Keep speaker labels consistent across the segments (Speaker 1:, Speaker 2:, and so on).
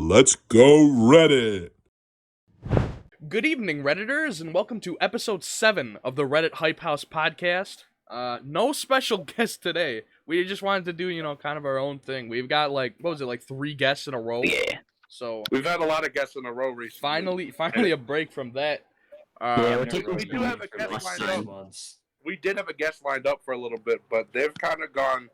Speaker 1: Let's go Reddit!
Speaker 2: Good evening, Redditors, and welcome to episode 7 of the Reddit Hype House podcast. No special guest today. We just wanted to do, kind of our own thing. We've got, 3 guests in a row?
Speaker 3: Yeah.
Speaker 2: So,
Speaker 4: We've had a lot of guests in a row recently.
Speaker 2: finally a break from that.
Speaker 3: We're taking
Speaker 4: we do have a guest lined up. We did have a guest lined up for a little bit, but they've kind of gone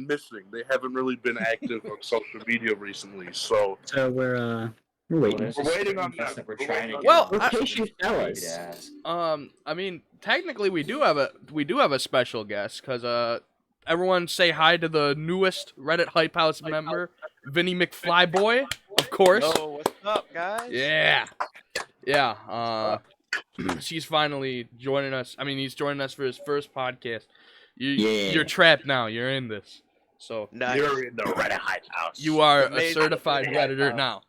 Speaker 4: missing. They haven't really been active on social media recently, so
Speaker 3: we're waiting.
Speaker 4: we're waiting on them.
Speaker 5: We're trying to get
Speaker 2: Well,
Speaker 3: We're patient fellas.
Speaker 2: I mean, technically we do have a special guest, because, everyone say hi to the newest Reddit Hype House member, Vinny McFlyboy, of course.
Speaker 6: Yo, what's up, guys?
Speaker 2: Yeah. She's finally joining us. I mean, he's joining us for his first podcast. You're trapped now. You're in this. So
Speaker 6: Nice.
Speaker 4: You're in the Reddit Hype House.
Speaker 2: you are a
Speaker 6: Amazing.
Speaker 2: certified Redditor now.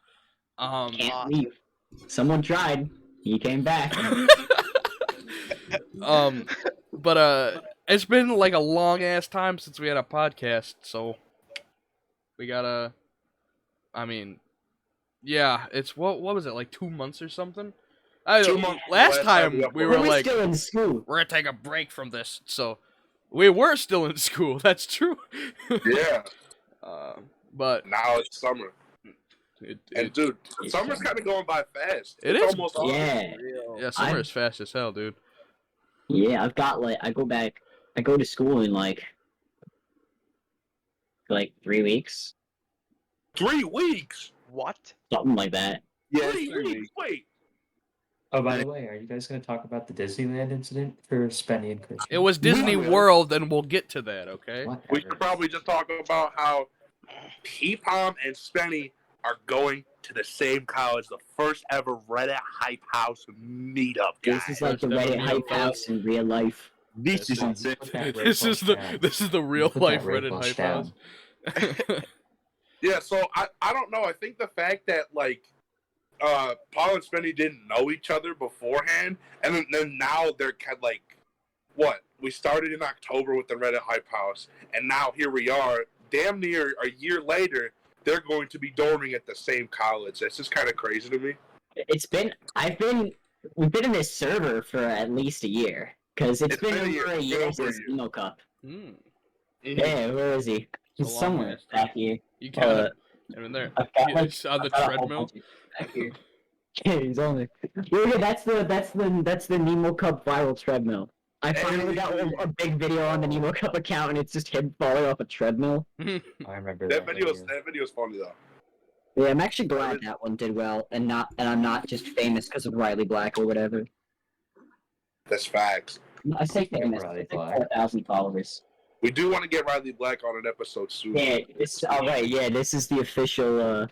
Speaker 3: Can't leave. Someone tried. He came back.
Speaker 2: But it's been like a long ass time since we had a podcast, so we gotta. I mean, yeah, it's what was it, like 2 months or something?
Speaker 4: 2 months.
Speaker 2: Last time we were like,
Speaker 3: still in school.
Speaker 2: we're gonna take a break from this, so we were still in school. That's true.
Speaker 4: Yeah.
Speaker 2: But
Speaker 4: Now it's summer, and dude, summer's kind of going by fast.
Speaker 2: It
Speaker 4: It's
Speaker 2: is.
Speaker 4: almost all.
Speaker 2: yeah, summer is fast as hell, dude.
Speaker 3: Yeah, I've got I go to school in like 3 weeks,
Speaker 4: 3 weeks.
Speaker 6: What?
Speaker 3: something like that.
Speaker 4: Yeah,
Speaker 5: 3
Speaker 4: 3 weeks. Wait.
Speaker 5: Oh, by the way, are you guys going to talk about the Disneyland incident for Spenny and Christian?
Speaker 2: It was Disney
Speaker 4: will.
Speaker 2: World, and we'll get to that, okay?
Speaker 5: Whatever.
Speaker 4: We should probably just talk about how P-Pom and Spenny are going to the same college, the first ever Reddit Hype House meetup, guys.
Speaker 3: This is like the Reddit Hype House in real life.
Speaker 4: This is insane.
Speaker 2: This is the real
Speaker 5: Put
Speaker 2: life
Speaker 5: that red
Speaker 2: Reddit
Speaker 5: bush
Speaker 2: Hype
Speaker 5: down.
Speaker 2: House.
Speaker 4: Yeah, so I don't know. I think the fact that Paul and Spenny didn't know each other beforehand, and then now they're kind of what? We started in October with the Reddit Hype House, and now here we are, damn near a year later, they're going to be dorming at the same college. That's just kind of crazy to me.
Speaker 3: We've been in this server for at least a year, because it's been
Speaker 4: been a year.
Speaker 3: over a
Speaker 4: It's been
Speaker 3: year
Speaker 4: over a
Speaker 3: since
Speaker 4: year.
Speaker 3: Emo Cup.
Speaker 4: Yeah.
Speaker 3: Yeah, where is he? He's
Speaker 2: a long
Speaker 3: somewhere
Speaker 2: ass
Speaker 3: back here.
Speaker 2: You got him in there.
Speaker 3: I've got,
Speaker 2: He's on the
Speaker 3: I've got a whole
Speaker 2: treadmill.
Speaker 3: bunch back here. Yeah, he's on there. Yeah, that's the Nemo Cup viral treadmill. I finally got a big video on the Nemo Cup account, and it's just him falling off a treadmill.
Speaker 5: I remember
Speaker 4: That video's funny though.
Speaker 3: Yeah, I'm actually glad that one did well, and I'm not just famous because of Riley Black or whatever.
Speaker 4: That's facts.
Speaker 3: I say famous.
Speaker 5: Riley
Speaker 3: It's like
Speaker 5: Black.
Speaker 3: 4,000 followers.
Speaker 4: We do want to get Riley Black on an episode soon.
Speaker 3: Yeah, all right. Yeah, this is the official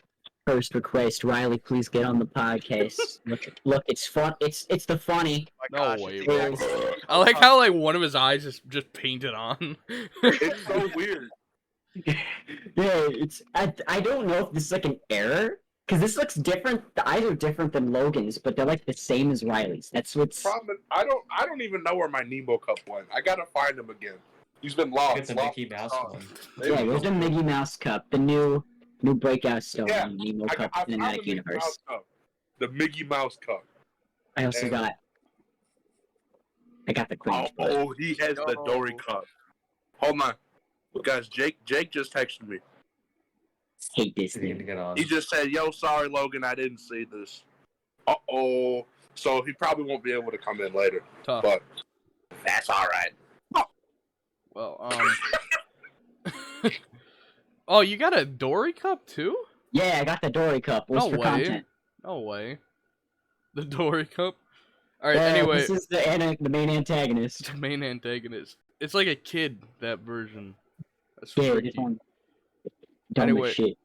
Speaker 3: first request. Riley, please get on the podcast. Look, it's fun. It's the funny.
Speaker 6: Oh my
Speaker 2: No
Speaker 6: gosh,
Speaker 2: way,
Speaker 6: it's
Speaker 2: bro.
Speaker 6: really-
Speaker 2: I like how one of his eyes is just painted on.
Speaker 4: It's so weird.
Speaker 3: Yeah, I don't know if this is like an error, because this looks different. The eyes are different than Logan's, but they're like the same as Riley's. That's what's.
Speaker 4: Problem, I don't even know where my Nemo Cup went. I gotta find him again. He's been lost.
Speaker 5: It's a
Speaker 4: lost,
Speaker 5: Mickey Mouse
Speaker 4: lost.
Speaker 5: one.
Speaker 3: Yeah, there's the Mickey Mouse Cup, the new breakout stone
Speaker 4: Yeah,
Speaker 3: in Nemo
Speaker 4: I
Speaker 3: Cup
Speaker 4: found the
Speaker 3: Cinematic
Speaker 4: Mickey
Speaker 3: Universe.
Speaker 4: Mouse Cup. The Mickey Mouse Cup.
Speaker 3: I also got the cringe. but-
Speaker 4: Oh, he has the
Speaker 6: No.
Speaker 4: Dory Cup. Hold on. Guys, Jake just texted me.
Speaker 3: Hate this
Speaker 5: You're going to
Speaker 3: thing.
Speaker 5: get on.
Speaker 4: He just said, "Yo, sorry, Logan, I didn't see this." Uh-oh. So he probably won't be able to come in later.
Speaker 2: Tough.
Speaker 4: But that's all right.
Speaker 2: Well, oh, you got a Dory cup too?
Speaker 3: Yeah, I got the Dory Cup. It was
Speaker 2: No
Speaker 3: for
Speaker 2: way.
Speaker 3: content.
Speaker 2: No way. The Dory cup. All right.
Speaker 3: Yeah,
Speaker 2: Anyway,
Speaker 3: this is the main antagonist.
Speaker 2: the main antagonist. It's like a kid, that version. That's
Speaker 3: Yeah,
Speaker 2: freaky.
Speaker 3: this one. Dumb
Speaker 2: Anyway,
Speaker 3: as shit.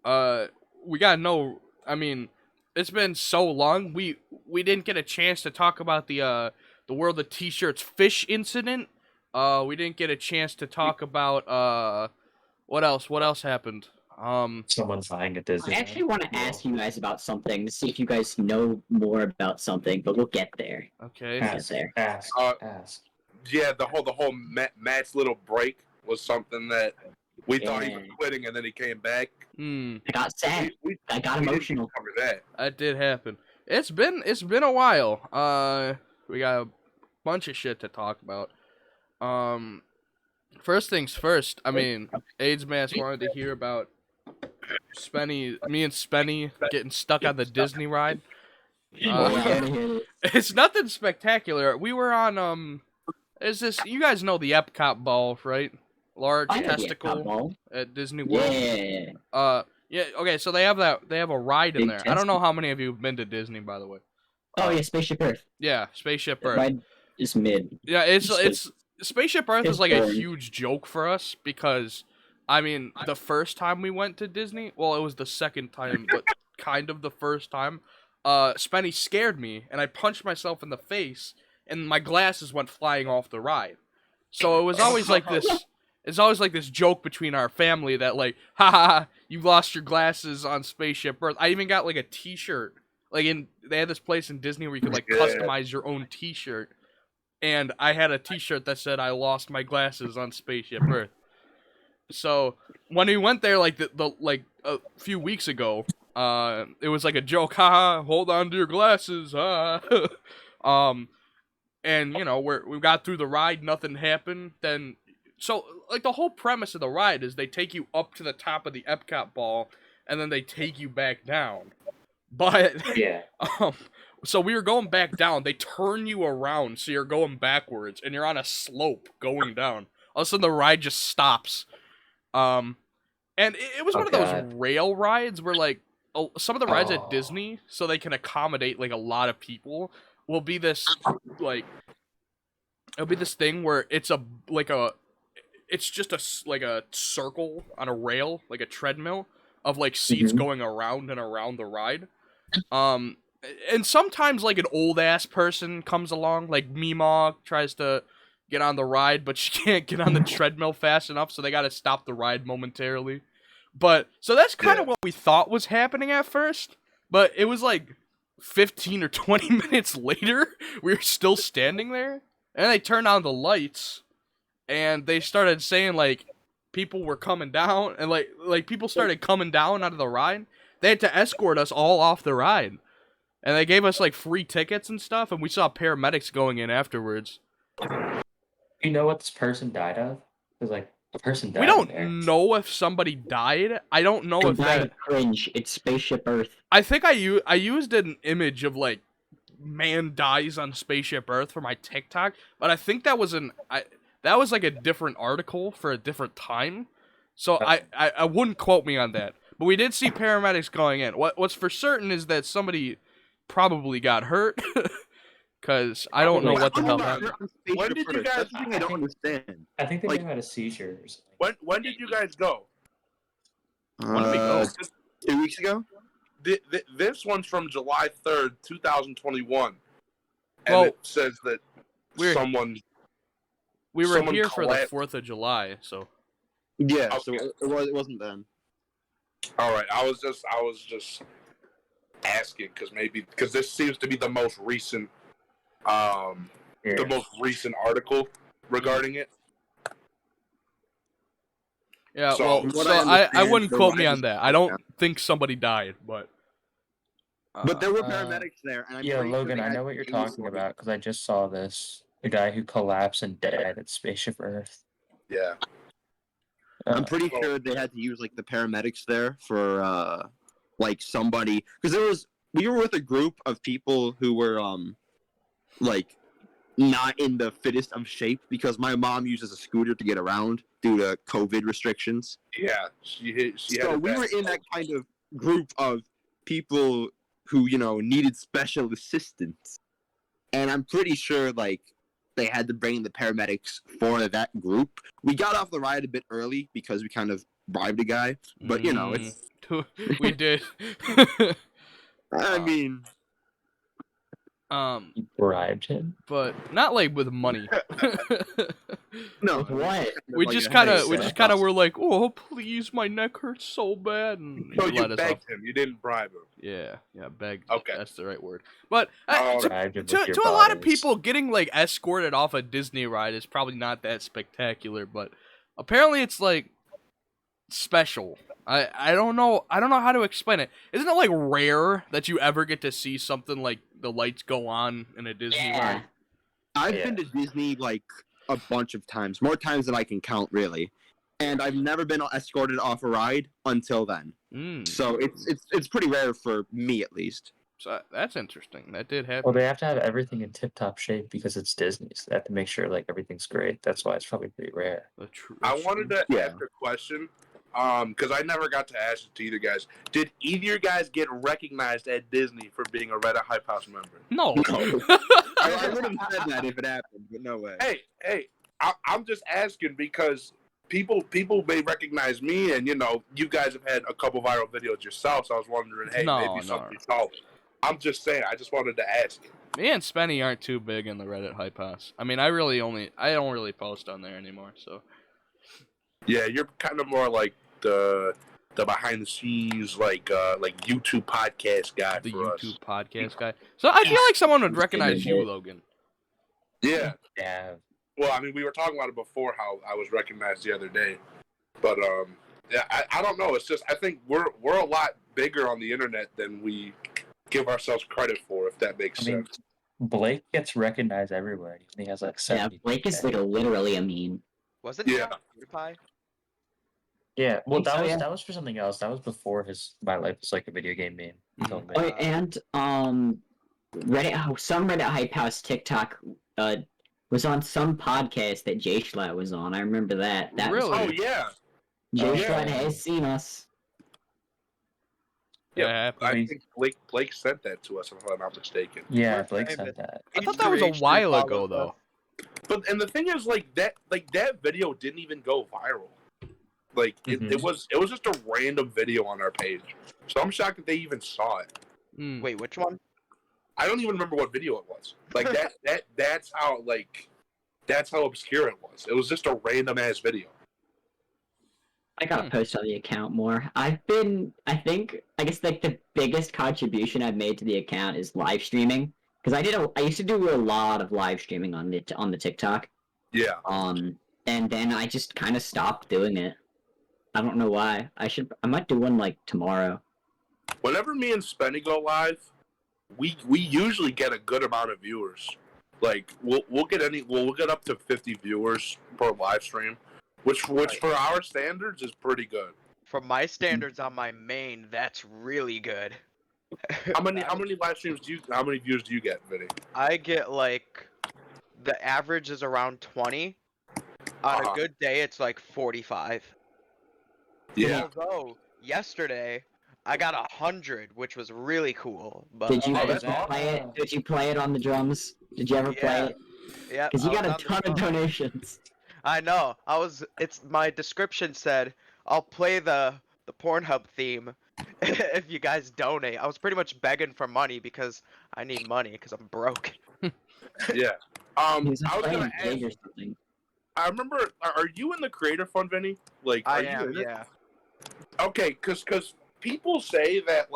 Speaker 2: We got no. I mean, it's been so long. We didn't get a chance to talk about the World of T-Shirts fish incident. We didn't get a chance to talk about what else? What else happened?
Speaker 5: Someone's lying at
Speaker 3: I
Speaker 5: Disneyland.
Speaker 3: actually want to ask you guys about something to see if you guys know more about something, but we'll get there.
Speaker 2: Okay.
Speaker 5: Ask.
Speaker 3: there.
Speaker 5: Ask.
Speaker 4: Uh,
Speaker 5: Ask.
Speaker 4: Yeah, the whole Matt's little break was something that We thought he
Speaker 3: Yeah.
Speaker 4: was quitting, and then he came back.
Speaker 2: Hmm.
Speaker 3: I got sad. I got
Speaker 4: we didn't
Speaker 3: emotional.
Speaker 4: cover that.
Speaker 2: That did happen. It's been a while. We got a bunch of shit to talk about. First things first. I mean, AIDS Mask wanted to hear about me and Spenny getting stuck on the Disney ride.
Speaker 3: Oh, yeah, I wanna hear this.
Speaker 2: It's nothing spectacular. We were on is this, you guys know the Epcot ball, right? Large
Speaker 3: I know the Epcot
Speaker 2: testicle
Speaker 3: ball.
Speaker 2: at Disney World.
Speaker 3: Yeah.
Speaker 2: Yeah, okay, so they have a ride in
Speaker 3: Big
Speaker 2: there. I don't know how many of you have been to Disney, by the way.
Speaker 3: Oh yeah, Spaceship Earth.
Speaker 2: Yeah, Spaceship Earth.
Speaker 3: Mine is mid.
Speaker 2: Yeah, it's Spaceship Earth
Speaker 3: It's
Speaker 2: is like a
Speaker 3: boring.
Speaker 2: huge joke for us because, I mean, the first time we went to Disney, well, it was the second time, but kind of the first time. Spenny scared me, and I punched myself in the face, and my glasses went flying off the ride. So it was always like this. It's always like this joke between our family that like, ha ha, ha, you lost your glasses on Spaceship Earth. I even got like a T-shirt. They had this place in Disney where you could like
Speaker 4: Yeah.
Speaker 2: customize your own T-shirt, and I had a T-shirt that said I lost my glasses on Spaceship Earth. So when we went there, like like a few weeks ago, it was like a joke, haha, hold on to your glasses, and you know we got through the ride, nothing happened. Then so like the whole premise of the ride is they take you up to the top of the Epcot ball, and then they take you back down. But
Speaker 5: Yeah.
Speaker 2: so we were going back down. They turn you around, so you're going backwards, and you're on a slope going down. All of a sudden, the ride just stops. And it was
Speaker 5: Oh,
Speaker 2: one of those
Speaker 5: God.
Speaker 2: rail rides where, like, some of the rides at
Speaker 5: Oh.
Speaker 2: Disney, so they can accommodate, like, a lot of people, will be this, like, it'll be this thing where it's it's just like a circle on a rail, like a treadmill, of, like, seats
Speaker 3: Mhm.
Speaker 2: going around and around the ride. And sometimes like an old ass person comes along, like Meemaw tries to get on the ride, but she can't get on the treadmill fast enough, so they gotta stop the ride momentarily. But so that's kind of
Speaker 4: Yeah.
Speaker 2: what we thought was happening at first, but it was like 15 or 20 minutes later, we were still standing there, and they turned on the lights, and they started saying like people were coming down, and like people started coming down out of the ride. They had to escort us all off the ride. And they gave us like free tickets and stuff, and we saw paramedics going in afterwards.
Speaker 5: You know what this person died of? Because like a person died
Speaker 2: We don't
Speaker 5: there.
Speaker 2: know if somebody died. I don't know if
Speaker 3: Goodbye,
Speaker 2: that.
Speaker 3: cringe. It's Spaceship Earth.
Speaker 2: I think I used an image of like man dies on Spaceship Earth for my TikTok, but I think that was that was like a different article for a different time. So I wouldn't quote me on that. But we did see paramedics going in. What's for certain is that somebody probably got hurt, because I don't know what the hell happened.
Speaker 4: When did you guys-
Speaker 6: That's the thing I don't understand.
Speaker 5: I think they
Speaker 6: Like-
Speaker 5: had a seizure or something.
Speaker 4: When did you guys go?
Speaker 2: When did we go?
Speaker 6: 2 weeks ago.
Speaker 4: This one's from July 3rd, 2021. And
Speaker 2: Well,
Speaker 4: it says that
Speaker 2: we're-
Speaker 4: someone.
Speaker 2: We were
Speaker 4: someone
Speaker 2: here for the
Speaker 4: collapsed.
Speaker 2: 4th of July, so
Speaker 6: Yeah,
Speaker 4: Okay.
Speaker 6: so it wasn't then.
Speaker 4: All right, I was just asking because this seems to be the most recent,
Speaker 5: Yeah.
Speaker 4: the most recent article regarding it.
Speaker 2: yeah.
Speaker 4: So,
Speaker 2: Well,
Speaker 6: from what
Speaker 2: so
Speaker 6: I
Speaker 2: I
Speaker 6: understand,
Speaker 2: wouldn't
Speaker 6: the
Speaker 2: quote me
Speaker 6: ride
Speaker 2: on
Speaker 6: is-
Speaker 2: that. I don't think somebody died, but.
Speaker 6: But there were
Speaker 5: Uh,
Speaker 6: paramedics there, and I'm
Speaker 5: Yeah,
Speaker 6: pretty sure
Speaker 5: Logan,
Speaker 6: they
Speaker 5: I
Speaker 6: had
Speaker 5: know what you're
Speaker 6: to
Speaker 5: talking
Speaker 6: use-
Speaker 5: about because I just saw this. The guy who collapsed and died at Spaceship Earth.
Speaker 4: Yeah.
Speaker 6: I'm pretty
Speaker 4: Well-
Speaker 6: sure they had to use like the paramedics there for like somebody because we were with a group of people who were like not in the fittest of shape because my mom uses a scooter to get around due to COVID restrictions.
Speaker 4: Yeah. She had
Speaker 6: So
Speaker 4: a
Speaker 6: we
Speaker 4: bad
Speaker 6: were in
Speaker 4: fall.
Speaker 6: that kind of group of people who needed special assistance, and I'm pretty sure like they had to bring the paramedics for that group. We got off the ride a bit early because we kind of bribed a guy, but it's.
Speaker 2: we did.
Speaker 6: I mean,
Speaker 5: You bribed him?
Speaker 2: But not like with money.
Speaker 6: no.
Speaker 3: What?
Speaker 2: we
Speaker 6: like
Speaker 2: just
Speaker 6: a
Speaker 2: kind
Speaker 6: hey,
Speaker 2: of, we
Speaker 6: set
Speaker 2: just kind of
Speaker 6: us.
Speaker 2: were like, oh please, my neck hurts so bad, and
Speaker 4: So
Speaker 2: he
Speaker 4: you
Speaker 2: let us off.
Speaker 4: begged him. You didn't bribe him.
Speaker 2: Yeah, beg.
Speaker 4: Okay.
Speaker 2: That's the right word. But
Speaker 4: Oh,
Speaker 2: to,
Speaker 5: Bribed him with
Speaker 2: to,
Speaker 5: your
Speaker 2: to a lot of
Speaker 5: bodies.
Speaker 2: people, getting like escorted off a Disney ride is probably not that spectacular. But apparently, it's like special. I don't know how to explain it. Isn't it like rare that you ever get to see something like the lights go on in a Disney
Speaker 3: Yeah.
Speaker 2: ride?
Speaker 6: I've
Speaker 5: Yeah.
Speaker 6: been to Disney like a bunch of times, more times than I can count, really. And I've never been escorted off a ride until then. So it's pretty rare for me, at least.
Speaker 2: So that's interesting. That did happen.
Speaker 5: Well, they have to have everything in tip-top shape because it's Disney. So they have to make sure like everything's great. That's why it's probably pretty rare.
Speaker 4: I wanted to
Speaker 6: Yeah.
Speaker 4: ask a question, because I never got to ask it to either guys. Did either of you guys get recognized at Disney for being a Reddit Hype House member?
Speaker 2: No.
Speaker 6: I would have said that if it happened, but no way.
Speaker 4: Hey, I'm just asking because people may recognize me, and you guys have had a couple viral videos yourself, so I was wondering, hey,
Speaker 2: No,
Speaker 4: maybe
Speaker 2: no.
Speaker 4: something solid. I'm just saying, I just wanted to ask you.
Speaker 2: Me and Spenny aren't too big in the Reddit Hype House. I mean, I don't really post on there anymore. So
Speaker 4: Yeah, you're kind of more like the behind the scenes, like YouTube podcast guy
Speaker 2: the
Speaker 4: for
Speaker 2: YouTube
Speaker 4: us.
Speaker 2: podcast guy. So I feel like someone would recognize you, Logan.
Speaker 4: Yeah.
Speaker 5: Yeah.
Speaker 4: Well, I mean, we were talking about it before how I was recognized the other day, but yeah, I don't know. It's just I think we're a lot bigger on the internet than we give ourselves credit for, if that makes
Speaker 5: I mean,
Speaker 4: sense.
Speaker 5: Blake gets recognized everywhere. He has like
Speaker 3: Yeah,
Speaker 5: 70.
Speaker 3: Blake is like literally a meme.
Speaker 7: Wasn't he
Speaker 4: Yeah.
Speaker 7: on PewDiePie?
Speaker 5: Yeah, well,
Speaker 3: think so, yeah.
Speaker 5: that was for something else. That was before My life was like a video game meme. He told me.
Speaker 3: Oh, and some Reddit Hype House TikTok was on some podcast that Jay Schlatt was on. I remember that. That was-
Speaker 2: Really?
Speaker 4: Oh yeah,
Speaker 3: Jay
Speaker 4: yeah.
Speaker 3: Schlatt has seen us.
Speaker 2: Yeah.
Speaker 4: I
Speaker 5: mean-
Speaker 4: think Blake sent that to us, if I'm not mistaken.
Speaker 5: Yeah,
Speaker 7: We're
Speaker 5: Blake
Speaker 7: famous.
Speaker 5: said that.
Speaker 2: I thought that was a while ago, though.
Speaker 4: But and the thing is, that video didn't even go viral. Like it
Speaker 5: Mhm.
Speaker 4: was just a random video on our page. So I'm shocked that they even saw it.
Speaker 2: Mm.
Speaker 7: Wait, which one?
Speaker 4: I don't even remember what video it was. Like that's how obscure it was. It was just a random ass video.
Speaker 3: I gotta post on the account more. I guess like the biggest contribution I've made to the account is live streaming. Because I used to do a lot of live streaming on the TikTok.
Speaker 4: Yeah.
Speaker 3: And then I just kind of stopped doing it. I don't know why. I might do one like tomorrow.
Speaker 4: Whenever me and Spenny go live, we usually get a good amount of viewers. Like we'll get up to 50 viewers per live stream, which for our standards is pretty good.
Speaker 7: For my standards on my main, that's really good.
Speaker 4: How many live streams how many views do you get, Vinny?
Speaker 7: I get like the average is around 20. On
Speaker 4: Uh-huh.
Speaker 7: a good day, it's like 45.
Speaker 4: Yeah.
Speaker 7: Although yesterday I got 100, which was really cool. But
Speaker 3: Did you
Speaker 4: that's
Speaker 3: play it? Did you play it on the drums? Did you ever play it?
Speaker 7: Yeah,
Speaker 3: Because you
Speaker 7: I
Speaker 3: got a
Speaker 7: was on
Speaker 3: ton
Speaker 7: the
Speaker 3: of
Speaker 7: phone.
Speaker 3: donations.
Speaker 7: I know. It's my description said I'll play the Pornhub theme if you guys donate. I was pretty much begging for money because I need money because I'm broke.
Speaker 4: Yeah.
Speaker 3: He was
Speaker 4: I was
Speaker 3: playing
Speaker 4: gonna ask.
Speaker 3: Dig or something.
Speaker 4: I remember. Are you in the Creator Fund, Vinny? Like,
Speaker 7: I
Speaker 4: are you
Speaker 7: am,
Speaker 4: in it?
Speaker 7: yeah.
Speaker 4: Okay, because people say that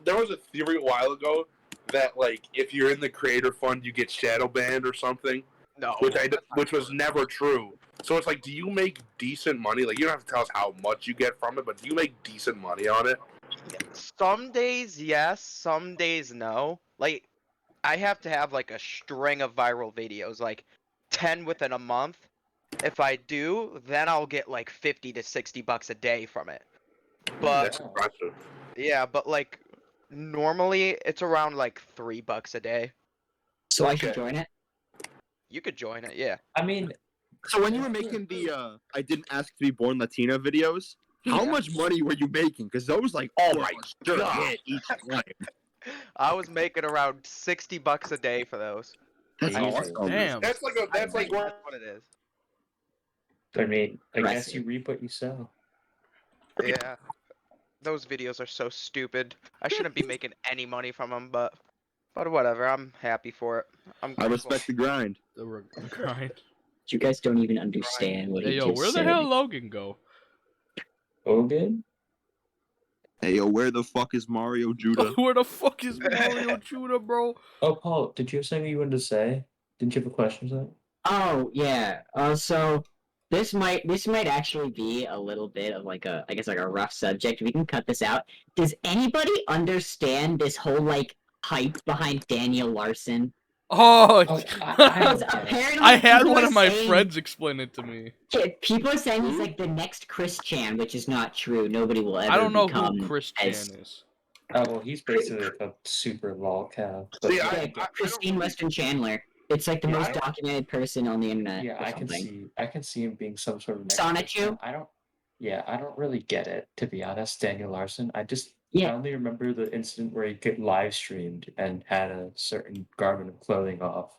Speaker 4: there was a theory a while ago that if you're in the Creator Fund you get shadow banned or something,
Speaker 7: No.
Speaker 4: which was never true. So it's do you make decent money? Like you don't have to tell us how much you get from it, but do you make decent money on it?
Speaker 7: Some days yes, some days no. Like I have to have like a string of viral videos, like 10 within a month. If I do, then I'll get like 50 to 60 bucks a day from it. But
Speaker 4: That's impressive.
Speaker 7: yeah, but like normally it's around like $3 a day.
Speaker 3: So I should
Speaker 4: Okay.
Speaker 3: join it?
Speaker 7: You could join it, yeah.
Speaker 5: I mean,
Speaker 6: So when you were making the I didn't ask to be born Latina videos, how
Speaker 7: Yeah.
Speaker 6: much money were you making? Because those
Speaker 4: Oh my
Speaker 6: sure
Speaker 4: God.
Speaker 6: hit each one.
Speaker 7: I was making around $60 a day for those.
Speaker 6: That's
Speaker 5: Easy.
Speaker 6: awesome.
Speaker 2: Damn.
Speaker 4: That's like
Speaker 7: That's what it is.
Speaker 5: I mean, I guess
Speaker 3: Impressive.
Speaker 5: you reap what you sow.
Speaker 7: Yeah. Those videos are so stupid. I shouldn't be making any money from them, but whatever. I'm happy for it. I'm
Speaker 6: I
Speaker 7: grateful.
Speaker 6: respect the grind.
Speaker 2: The grind.
Speaker 3: You guys don't even understand what
Speaker 2: Hey
Speaker 3: he
Speaker 2: yo,
Speaker 3: just
Speaker 2: where the
Speaker 3: said.
Speaker 2: hell Logan go?
Speaker 5: Logan?
Speaker 6: Hey yo, where the fuck is Mario Judah?
Speaker 2: Where the fuck is Mario Judah, bro?
Speaker 5: Oh, Paul, did you have something you wanted to say? Didn't you have a question for that?
Speaker 3: Oh yeah. So This might actually be a little bit of like a, I guess, like a rough subject. We can cut this out. Does anybody understand this whole like hype behind Daniel Larson?
Speaker 2: Oh,
Speaker 5: Oh,
Speaker 3: Because
Speaker 5: I-
Speaker 3: apparently
Speaker 2: I had
Speaker 3: people
Speaker 2: one
Speaker 3: are
Speaker 2: of my
Speaker 3: saying-
Speaker 2: friends explain it to me.
Speaker 3: People are saying he's like the next Chris Chan, which is not true. Nobody will ever
Speaker 2: I don't know
Speaker 3: become
Speaker 2: who Chris
Speaker 3: as
Speaker 2: Chan is.
Speaker 5: Oh well, he's basically like a super lol cow. But
Speaker 4: See,
Speaker 5: yeah,
Speaker 4: I don't
Speaker 3: Christine
Speaker 4: really-
Speaker 3: Weston Chandler. It's like the
Speaker 5: Yeah,
Speaker 3: most
Speaker 5: I don't-
Speaker 3: documented person on the internet.
Speaker 5: yeah,
Speaker 3: or
Speaker 5: I can
Speaker 3: something.
Speaker 5: see him being some sort of next
Speaker 3: Sonic
Speaker 5: person.
Speaker 3: Chew?
Speaker 5: I don't really get it, to be honest, Daniel Larson. I
Speaker 3: Yeah.
Speaker 5: only remember the incident where he get live streamed and had a certain garment of clothing off.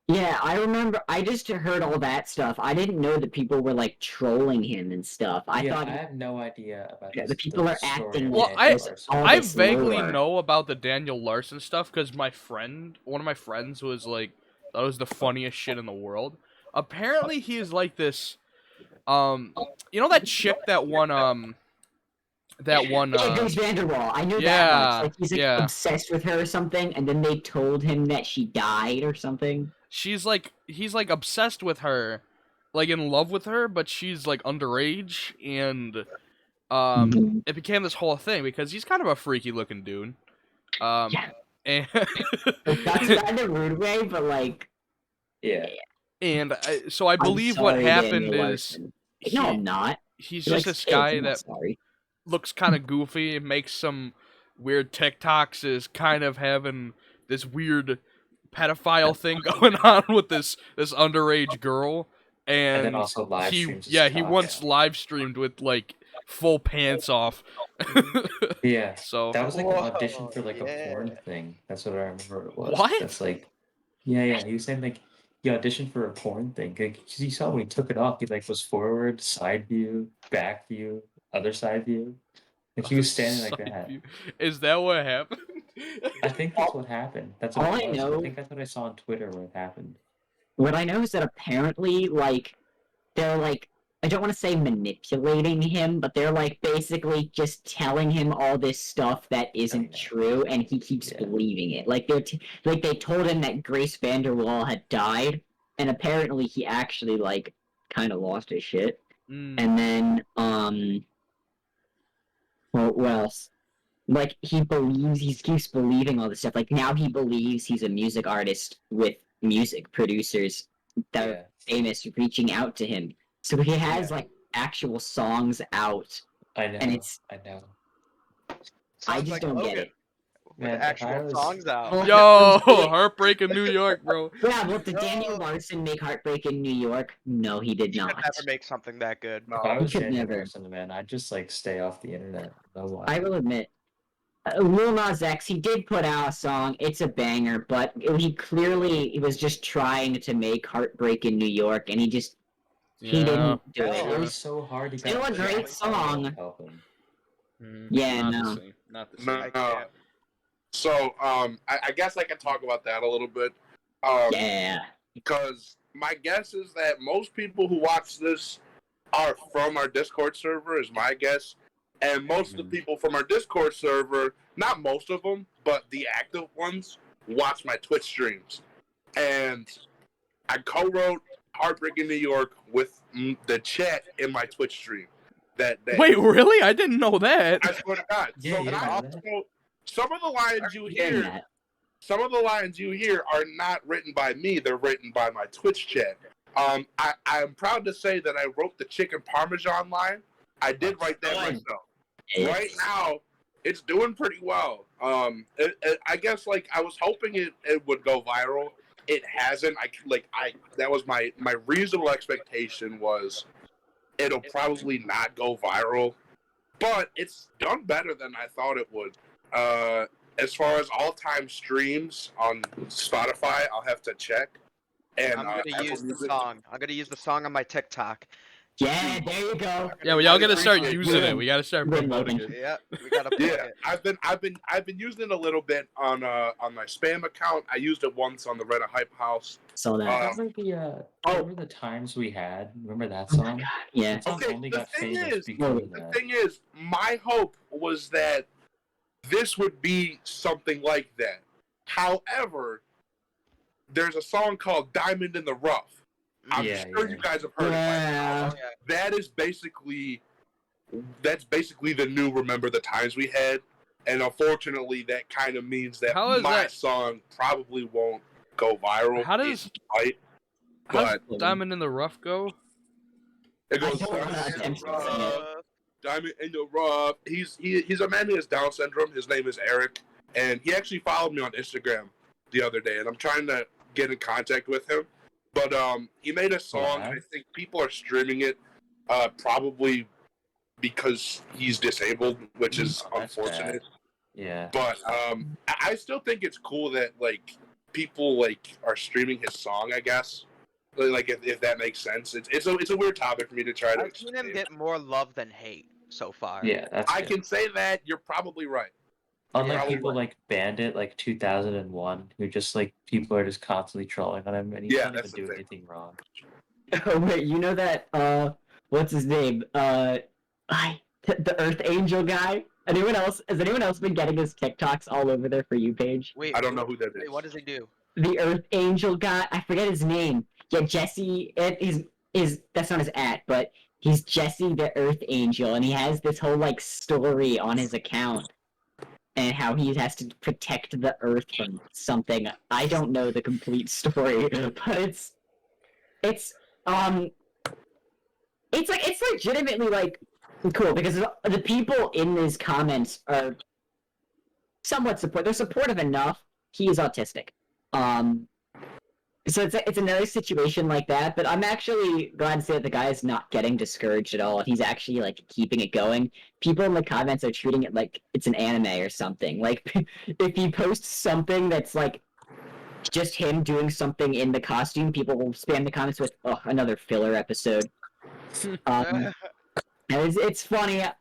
Speaker 3: Yeah, I remember. I just heard all that stuff. I didn't know that people were like trolling him and stuff. I
Speaker 5: Yeah,
Speaker 3: thought
Speaker 5: I have no idea about
Speaker 3: Yeah,
Speaker 5: this,
Speaker 3: the people are
Speaker 5: story
Speaker 3: acting
Speaker 5: of
Speaker 2: Well,
Speaker 3: like
Speaker 5: Daniel
Speaker 3: this
Speaker 5: Larson.
Speaker 3: all
Speaker 2: I
Speaker 3: this
Speaker 2: vaguely
Speaker 3: lore.
Speaker 2: know about the Daniel Larson stuff because one of my friends was like, that was the funniest shit in the world. Apparently, he is like this. You know that chick that won
Speaker 3: Yeah, Grace Vanderwall. I know that
Speaker 2: yeah,
Speaker 3: much. Like he's like
Speaker 2: yeah.
Speaker 3: obsessed with her or something, and then they told him that she died or something.
Speaker 2: he's like obsessed with her, like in love with her, but she's like underage, and
Speaker 3: Mhm.
Speaker 2: it became this whole thing because he's kind of a freaky looking dude.
Speaker 3: Yeah.
Speaker 2: And
Speaker 3: Like, that's not in a rude way, but like.
Speaker 5: Yeah.
Speaker 2: so I
Speaker 3: I'm
Speaker 2: believe what
Speaker 3: sorry,
Speaker 2: happened
Speaker 3: Daniel
Speaker 2: is
Speaker 3: Larson. No, I'm not.
Speaker 2: he's
Speaker 3: He
Speaker 2: just
Speaker 3: likes
Speaker 2: this
Speaker 3: kids,
Speaker 2: guy
Speaker 3: I'm not
Speaker 2: that
Speaker 3: sorry.
Speaker 2: looks kind of goofy, makes some weird TikToks, is kind of having this weird pedophile thing going on with this underage girl,
Speaker 5: And then
Speaker 2: and
Speaker 5: also live
Speaker 2: he
Speaker 5: streams his
Speaker 2: he
Speaker 5: cock.
Speaker 2: once live streamed with like full pants off.
Speaker 5: Yeah.
Speaker 2: So
Speaker 5: That was like an
Speaker 7: Whoa,
Speaker 5: audition for like a porn
Speaker 7: yeah.
Speaker 5: thing. That's what I remember it was.
Speaker 2: What?
Speaker 5: That's like, yeah. He was saying like he auditioned for a porn thing. Cause you saw when he took it off, he like was forward, side view, back view, other side view. Like he was standing like
Speaker 2: Side
Speaker 5: that.
Speaker 2: view. Is that what happened?
Speaker 5: I think that's what happened. That's what
Speaker 3: All
Speaker 5: it
Speaker 3: I
Speaker 5: was.
Speaker 3: know-
Speaker 5: I think that's what I saw on Twitter where it happened.
Speaker 3: What I know is that apparently, like, they're like, I don't want to say manipulating him, but they're like basically just telling him all this stuff that isn't
Speaker 5: yeah.
Speaker 3: true, and he keeps
Speaker 5: Yeah.
Speaker 3: believing it. Like like they told him that Grace Vanderwall had died, and apparently he actually like kind of lost his shit.
Speaker 2: Mm.
Speaker 3: And then well, what else? Like he keeps believing all this stuff. Like now he believes he's a music artist with music producers that are
Speaker 5: Yeah.
Speaker 3: famous reaching out to him. So he has
Speaker 5: Yeah.
Speaker 3: like actual songs out,
Speaker 5: I know.
Speaker 3: and it's
Speaker 5: I know.
Speaker 3: I
Speaker 7: Sounds
Speaker 3: just
Speaker 7: like
Speaker 3: don't
Speaker 7: Logan
Speaker 3: get it.
Speaker 7: with
Speaker 5: Man, if
Speaker 7: actual
Speaker 5: I was-
Speaker 7: songs out.
Speaker 3: Well,
Speaker 2: Yo, heartbreak in New York, bro.
Speaker 3: Yeah, well, did
Speaker 7: No.
Speaker 3: Daniel Larson make Heartbreak in New York? No, he did
Speaker 7: You could
Speaker 3: not.
Speaker 7: never make something that good.
Speaker 5: If I
Speaker 4: No.
Speaker 5: was
Speaker 3: could
Speaker 5: Daniel
Speaker 3: never.
Speaker 5: Larson, man, I'd just like stay off the internet. No lie.
Speaker 3: I will admit, Lil Nas X, he did put out a song. It's a banger, but he was just trying to make Heartbreak in New York, and he didn't do it.
Speaker 7: Yeah.
Speaker 3: It
Speaker 5: It was
Speaker 3: was
Speaker 5: so hard. He
Speaker 3: still
Speaker 5: got
Speaker 3: a great
Speaker 5: Jack Harlow to
Speaker 3: song.
Speaker 5: help him.
Speaker 3: Yeah,
Speaker 2: not
Speaker 3: no.
Speaker 2: the same. Not the
Speaker 4: No.
Speaker 2: same.
Speaker 7: I can't.
Speaker 4: So I guess I can talk about that a little bit.
Speaker 3: Yeah.
Speaker 4: Because my guess is that most people who watch this are from our Discord server, is my guess. And most of the people from our Discord server, not most of them, but the active ones, watch my Twitch streams. And I co-wrote Heartbreak in New York with the chat in my Twitch stream. That
Speaker 2: Wait, really? I didn't know that.
Speaker 4: I swear to God.
Speaker 5: Yeah,
Speaker 4: So
Speaker 5: you
Speaker 4: not-
Speaker 5: know that.
Speaker 4: so some of the lines you
Speaker 3: Hearing
Speaker 4: hear
Speaker 3: that.
Speaker 4: some of the lines you hear are not written by me, they're written by my Twitch chat. I'm proud to say that I wrote the chicken parmesan line. I did write that
Speaker 3: Fun.
Speaker 4: myself.
Speaker 3: It's-
Speaker 4: Right now, it's doing pretty well. I guess like I was hoping it would go viral. It hasn't. That was my reasonable expectation was it'll probably not go viral, but it's done better than I thought it would. As far as all-time streams on Spotify, I'll have to check. And
Speaker 7: I'm gonna
Speaker 4: Apple
Speaker 7: use the
Speaker 4: Music.
Speaker 7: song. I'm gonna use the song on my TikTok.
Speaker 3: Yeah, there you go.
Speaker 2: Yeah, we all gotta start
Speaker 4: Appreciate
Speaker 2: using
Speaker 3: it.
Speaker 2: it. We gotta start
Speaker 3: Win,
Speaker 2: promoting
Speaker 3: Logan.
Speaker 2: it.
Speaker 7: Yeah, we gotta plug
Speaker 4: Yeah,
Speaker 7: it.
Speaker 4: I've been using it a little bit on my spam account. I used it once on the Reddit Hype House.
Speaker 3: So that.
Speaker 5: Remember the remember the times we had? Remember that
Speaker 3: Oh my
Speaker 5: song?
Speaker 3: God. Yeah.
Speaker 5: That song
Speaker 4: Okay,
Speaker 5: only
Speaker 4: the
Speaker 5: got
Speaker 4: thing
Speaker 5: famous
Speaker 4: is-
Speaker 5: because of
Speaker 4: The
Speaker 5: that.
Speaker 4: thing is, my hope was that this would be something like that. However, there's a song called "Diamond in the Rough," I'm
Speaker 5: Yeah,
Speaker 4: sure
Speaker 5: yeah.
Speaker 4: you guys have heard it.
Speaker 3: Yeah.
Speaker 7: Oh, yeah.
Speaker 4: That's basically the new Remember the Times We Had, and unfortunately that kind of means that
Speaker 2: How is
Speaker 4: my
Speaker 2: that-
Speaker 4: song probably won't go viral.
Speaker 2: How does-
Speaker 4: Right?
Speaker 2: How does
Speaker 4: But
Speaker 2: Diamond in the Rough go?
Speaker 4: it
Speaker 3: I
Speaker 4: goes
Speaker 3: don't wanna
Speaker 4: Diamond in
Speaker 3: attempt
Speaker 4: the
Speaker 3: to sing it.
Speaker 4: Rough, Diamond in the Rough. He's a man who has Down syndrome. His name is Eric, and he actually followed me on Instagram the other day, and I'm trying to get in contact with him. But he made a song, and I think people are streaming it, probably because he's disabled, which is
Speaker 5: Oh, that's
Speaker 4: unfortunate.
Speaker 5: Yeah.
Speaker 4: But I still think it's cool that like people like are streaming his song. I guess like if that makes sense. It's a weird topic for me to try to
Speaker 7: I've seen him
Speaker 4: explain.
Speaker 7: get more love than hate so far.
Speaker 5: Yeah, that's
Speaker 4: I
Speaker 5: good.
Speaker 4: can say that you're probably right.
Speaker 5: Unlike
Speaker 4: probably
Speaker 5: people
Speaker 4: right.
Speaker 5: like Bandit, like 2001, who just like people are just constantly trolling on him, and he's
Speaker 4: Yeah,
Speaker 5: not
Speaker 4: that's
Speaker 5: even
Speaker 4: the
Speaker 5: doing
Speaker 4: thing.
Speaker 5: anything wrong.
Speaker 3: Oh wait, you know that what's his name? The Earth Angel guy? Anyone else has anyone else been getting his TikToks all over their For You page?
Speaker 7: Wait,
Speaker 4: I don't know who that
Speaker 7: wait,
Speaker 4: is.
Speaker 7: what does he do?
Speaker 3: The Earth Angel guy, I forget his name. Yeah, Jesse he's that's not his but he's Jesse the Earth Angel, and he has this whole like story on his account and how he has to protect the earth from something. I don't know the complete story, but it's it's legitimately like cool because the people in these comments are somewhat supportive. They're supportive enough. He is autistic, so it's another situation like that. But I'm actually glad to say that the guy is not getting discouraged at all. He's actually like keeping it going. People in the comments are treating it like it's an anime or something. Like if he posts something that's like just him doing something in the costume, people will spam the comments with, "Oh, another filler episode." And it's funny. I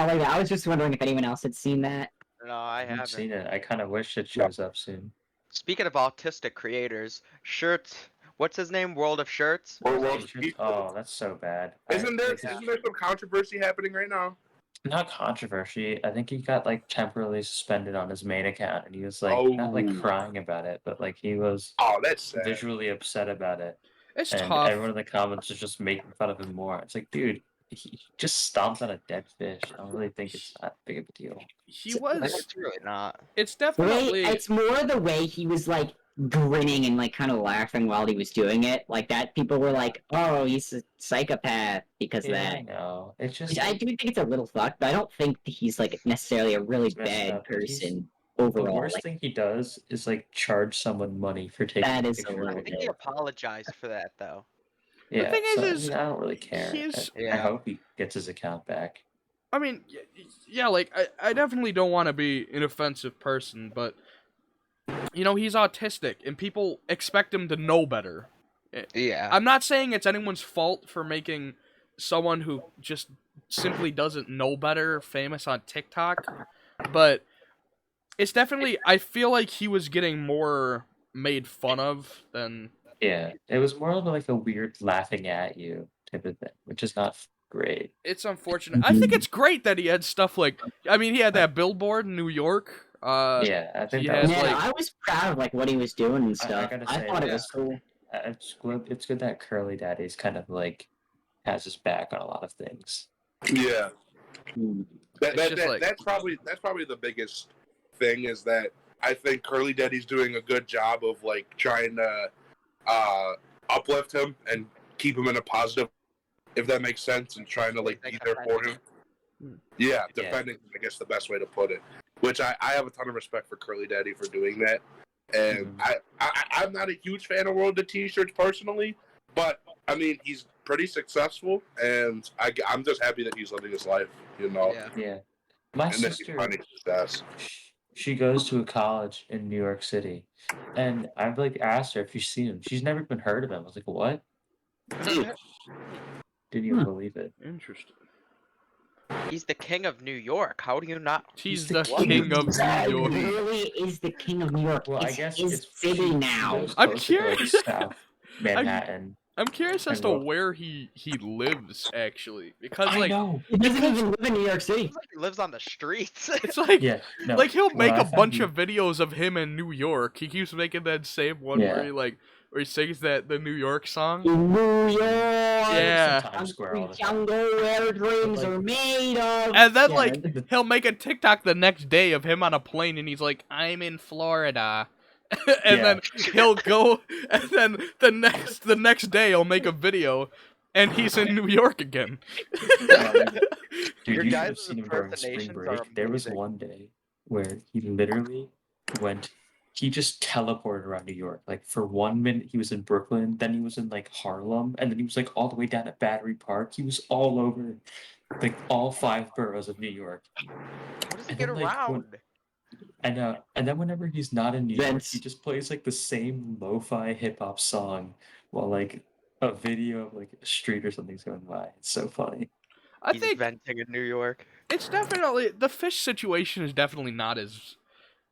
Speaker 3: like that. I was just wondering if anyone else had seen that.
Speaker 7: No, I
Speaker 5: haven't
Speaker 7: haven't.
Speaker 5: seen it. I kind of wish it shows up soon.
Speaker 7: Speaking of autistic creators, Shirts. What's his name? World of Shirts.
Speaker 5: Oh, that's so bad.
Speaker 4: Isn't there
Speaker 5: like,
Speaker 4: some controversy happening right now?
Speaker 5: not controversy. I think he got like temporarily suspended on his main account, and he was like not like
Speaker 4: Oh.
Speaker 5: crying about it, but like he was
Speaker 4: Oh, that's sad.
Speaker 5: visually upset about it.
Speaker 2: It's
Speaker 5: And
Speaker 2: tough.
Speaker 5: everyone in the comments is just making fun of him more. It's like, dude, he just stomped on a dead fish. I don't really think it's that big of a deal.
Speaker 2: He was.
Speaker 7: It's really not.
Speaker 2: It's
Speaker 3: The way,
Speaker 2: definitely.
Speaker 3: it's more the way he was like grinning and like kind of laughing while he was doing it. Like that, people were like, "Oh, he's a psychopath" because of
Speaker 5: Yeah, I
Speaker 3: that.
Speaker 5: know. It's just
Speaker 3: Which I do think it's a little fucked, but I don't think he's like necessarily a really
Speaker 5: It's messed
Speaker 3: bad
Speaker 5: up. He's-
Speaker 3: person
Speaker 5: the
Speaker 3: overall.
Speaker 5: worst
Speaker 3: Like
Speaker 5: thing he does is like charge someone money for taking
Speaker 3: that
Speaker 5: a
Speaker 3: is a
Speaker 5: picture
Speaker 3: little
Speaker 5: of
Speaker 7: I think he
Speaker 5: him.
Speaker 7: apologized for that though.
Speaker 5: Yeah,
Speaker 2: thing
Speaker 5: so,
Speaker 2: is,
Speaker 5: I don't really care.
Speaker 2: he's-
Speaker 5: I
Speaker 7: Yeah.
Speaker 5: hope he gets his account back.
Speaker 2: I mean, yeah, like I definitely don't want to be an offensive person, but you know he's autistic, and people expect him to know better.
Speaker 7: Yeah.
Speaker 2: I'm not saying it's anyone's fault for making someone who just simply doesn't know better famous on TikTok, but it's definitely. I feel like he was getting more made fun of than.
Speaker 5: Yeah, it was more of like a weird laughing at you type of thing, which is not great.
Speaker 2: It's unfortunate. I think it's great that he had stuff like. I mean, he had that billboard in New York.
Speaker 5: Yeah, I think
Speaker 2: he
Speaker 5: that
Speaker 2: has,
Speaker 5: was
Speaker 3: yeah,
Speaker 2: like-
Speaker 3: I was proud of like what he was doing and
Speaker 5: I
Speaker 3: stuff.
Speaker 5: gotta
Speaker 3: I
Speaker 5: say,
Speaker 3: thought it
Speaker 7: yeah.
Speaker 3: was cool.
Speaker 5: it's good that Curly Daddy's kind of like has his back on a lot of things.
Speaker 4: Yeah.
Speaker 2: It's just like-
Speaker 4: That's probably the biggest thing is that I think Curly Daddy's doing a good job of like trying to uplift him and keep him in a positive, if that makes sense, and trying to like be there for him. Yeah, defending, I guess the best way to put it. Which I have a ton of respect for Curly Daddy for doing that. And I'm not a huge fan of World of T-shirts personally, but I mean he's pretty successful, and I'm just happy that he's living his life, you know.
Speaker 7: Yeah.
Speaker 5: Yeah, my
Speaker 4: And that he's
Speaker 5: sister,
Speaker 4: finding success.
Speaker 5: she goes to a college in New York City, and I've like asked her if she's seen him. She's never even heard of him. I was like, what? Didn't even believe it.
Speaker 2: Interesting.
Speaker 7: He's the king of New York. How do you not?
Speaker 2: He's
Speaker 5: the
Speaker 2: the
Speaker 5: king
Speaker 2: king of
Speaker 3: He
Speaker 2: New York.
Speaker 3: really is the king of New York.
Speaker 5: Well,
Speaker 3: It's
Speaker 5: I guess
Speaker 3: his
Speaker 5: it's
Speaker 3: city
Speaker 5: she
Speaker 3: now.
Speaker 5: goes
Speaker 2: I'm
Speaker 5: closer to, like,
Speaker 2: curious.
Speaker 5: South Manhattan.
Speaker 2: I'm curious as
Speaker 5: And
Speaker 2: to
Speaker 5: what-
Speaker 2: where he lives actually, because
Speaker 5: I
Speaker 2: like
Speaker 5: know.
Speaker 3: He doesn't even live in New York City.
Speaker 7: It's like he lives on the streets.
Speaker 2: it's like
Speaker 5: Yeah, no.
Speaker 2: like he'll
Speaker 5: well,
Speaker 2: make
Speaker 5: I
Speaker 2: a
Speaker 5: found
Speaker 2: bunch
Speaker 5: he-
Speaker 2: of videos of him in New York. He keeps making that same one
Speaker 5: Yeah.
Speaker 2: where he like where he sings the New York song.
Speaker 3: New York.
Speaker 2: Yeah.
Speaker 5: Times Square all the time.
Speaker 3: Jungle where dreams
Speaker 5: like-
Speaker 3: are made of.
Speaker 2: And then
Speaker 3: Yeah,
Speaker 2: like he'll make a TikTok the next day of him on a plane, and he's like, "I'm in Florida," and
Speaker 5: Yeah.
Speaker 2: then he'll go, and then the next day he'll make a video, and he's in New York again.
Speaker 5: Dude,
Speaker 7: Your
Speaker 5: you should
Speaker 7: guys'
Speaker 5: have seen him during spring
Speaker 7: impersonations are
Speaker 5: break. There was
Speaker 7: amazing.
Speaker 5: one day where he literally he just teleported around New York. Like for 1 minute he was in Brooklyn, then he was in like Harlem, and then he was like all the way down at Battery Park. He was all over like all 5 boroughs of New York.
Speaker 7: How does he
Speaker 5: And
Speaker 7: get
Speaker 5: then, like,
Speaker 7: around?
Speaker 5: And then whenever he's not in New York,
Speaker 3: Vince.
Speaker 5: he just plays like the same lo-fi hip hop song while like a video of like a street or something's going by. It's so funny.
Speaker 2: I
Speaker 7: He's
Speaker 2: think
Speaker 7: venting in New York.
Speaker 2: it's definitely the fish situation is definitely not as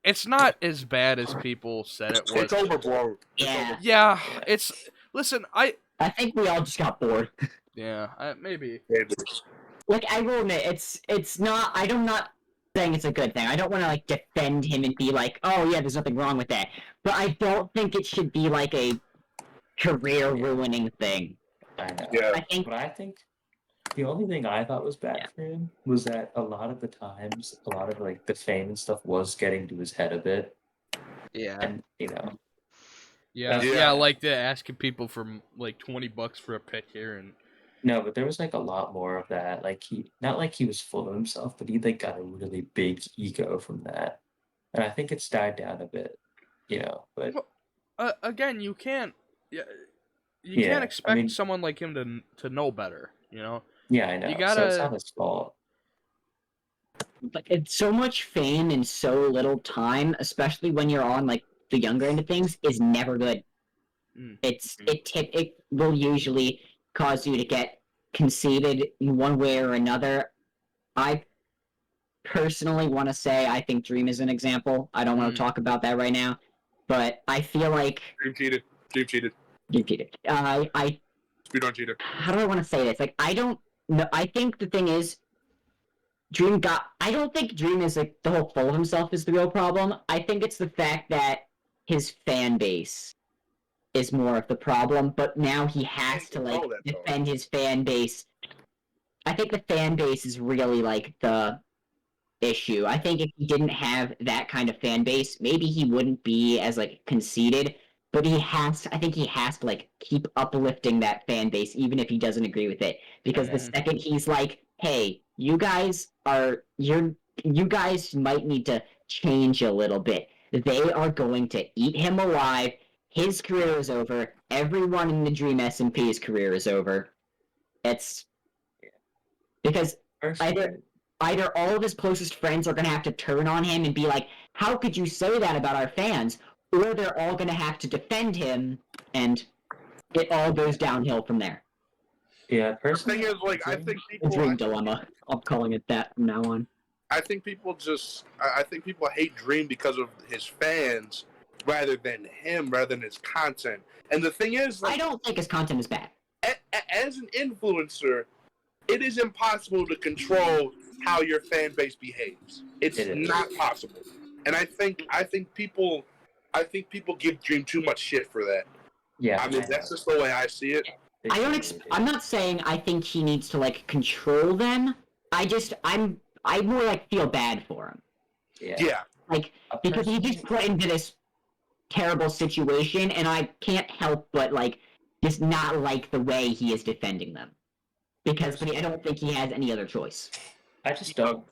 Speaker 2: it's not as bad as people said it was.
Speaker 4: It's overblown.
Speaker 3: Yeah.
Speaker 2: Yeah, it's listen,
Speaker 3: I think we all just got bored.
Speaker 2: maybe.
Speaker 3: Like I will admit, it's not. I'm not saying it's a good thing. I don't want to like defend him and be like, oh yeah, there's nothing wrong with that. But I don't think it should be like a career ruining thing.
Speaker 5: I know.
Speaker 4: Yeah.
Speaker 3: I think
Speaker 5: But I think the only thing I thought was bad for him was that a lot of the times, a lot of like the fame and stuff was getting to his head a bit,
Speaker 7: Yeah.
Speaker 5: and you know,
Speaker 2: Yeah,
Speaker 4: Yeah.
Speaker 2: yeah, like the asking people for like $20 for a pet here and
Speaker 5: no, but there was like a lot more of that. Like not like he was full of himself, but he like got a really big ego from that, and I think it's died down a bit, you know. But
Speaker 2: again, you can't
Speaker 5: Yeah,
Speaker 2: can't
Speaker 5: I
Speaker 2: expect
Speaker 5: mean-
Speaker 2: someone like him to know better, you know?
Speaker 5: yeah, I know.
Speaker 2: You
Speaker 5: So
Speaker 2: gotta-
Speaker 5: it's not his fault.
Speaker 3: like it's so much fame in so little time, especially when you're on like the younger end of things, is never good.
Speaker 2: Mm.
Speaker 3: It will usually cause you to get conceited in one way or another. I personally want to say I think Dream is an example. I don't want
Speaker 2: Mm.
Speaker 3: to talk about that right now, but I feel like
Speaker 4: Dream cheated. Dream cheated.
Speaker 3: repeated.
Speaker 4: Speedrun cheated.
Speaker 3: How do I want to say this? Like I don't know. I think the thing is, I don't think Dream is like the whole full of himself is the real problem. I think it's the fact that his fan base is more of the problem, but now he has to like
Speaker 4: control that, though.
Speaker 3: defend his fan base. I think the fan base is really like the issue. I think if he didn't have that kind of fan base, maybe he wouldn't be as like conceited. But I think he has to like keep uplifting that fan base, even if he doesn't agree with it. Because the
Speaker 2: Mhm.
Speaker 3: second he's like, "Hey, you guys might need to change a little bit," they are going to eat him alive. His career is over. Everyone in the Dream SMP's career is over. It's because
Speaker 5: Personally,
Speaker 3: either all of his closest friends are going to have to turn on him and be like, "How could you say that about our fans?" Or they're all going to have to defend him, and it all goes downhill from there.
Speaker 5: yeah,
Speaker 4: The
Speaker 5: personally,
Speaker 4: thing is, like, I
Speaker 5: Dream-
Speaker 4: think
Speaker 3: The
Speaker 4: people.
Speaker 3: Dream dilemma. I'm calling it that from now on.
Speaker 4: I think people hate Dream because of his fans rather than him, rather than his content. And the thing is,
Speaker 3: I
Speaker 4: like,
Speaker 3: don't think his content is bad.
Speaker 4: as an influencer, it is impossible to control how your fan base behaves. It's
Speaker 5: It is.
Speaker 4: not possible. And I think people give Dream too much shit for that.
Speaker 5: yeah,
Speaker 4: I mean, that's just the way I see it.
Speaker 5: they
Speaker 3: I don't.
Speaker 5: really do.
Speaker 3: I'm not saying I think he needs to like control them. I more like feel bad for him,
Speaker 4: Yeah.
Speaker 3: like because he just put into this terrible situation, and I can't help but like just not like the way he is defending them. Because I don't think he has any other choice.
Speaker 5: I just don't.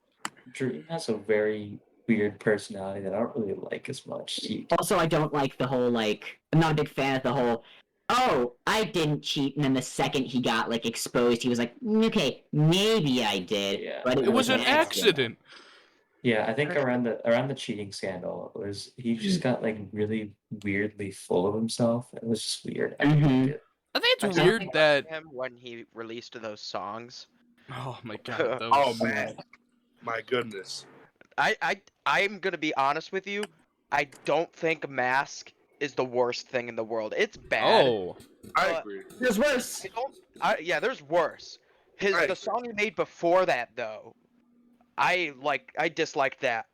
Speaker 5: Dream has a very weird personality that I don't really like as much.
Speaker 3: Also, I don't like the whole like. I'm not a big fan of the whole. Oh, I didn't cheat, and then the second he got like exposed, he was like, "Okay, maybe I did,
Speaker 5: Yeah.
Speaker 3: but
Speaker 2: it was an accident.
Speaker 5: Yeah, I think around the cheating scandal he just got like really weirdly full of himself. It was just weird. I didn't like it.
Speaker 2: I think
Speaker 5: I
Speaker 2: it's
Speaker 5: don't
Speaker 2: weird
Speaker 7: think
Speaker 2: that
Speaker 7: him when he released those songs.
Speaker 2: oh my god, those,
Speaker 4: Oh man, my goodness.
Speaker 7: I'm gonna be honest with you. I don't think Mask is the worst thing in the world. It's bad.
Speaker 2: Oh,
Speaker 4: I
Speaker 7: But-
Speaker 4: agree.
Speaker 3: There's worse.
Speaker 7: Yeah, there's worse.
Speaker 4: I
Speaker 7: The
Speaker 4: agree.
Speaker 7: song he made before that though, I disliked that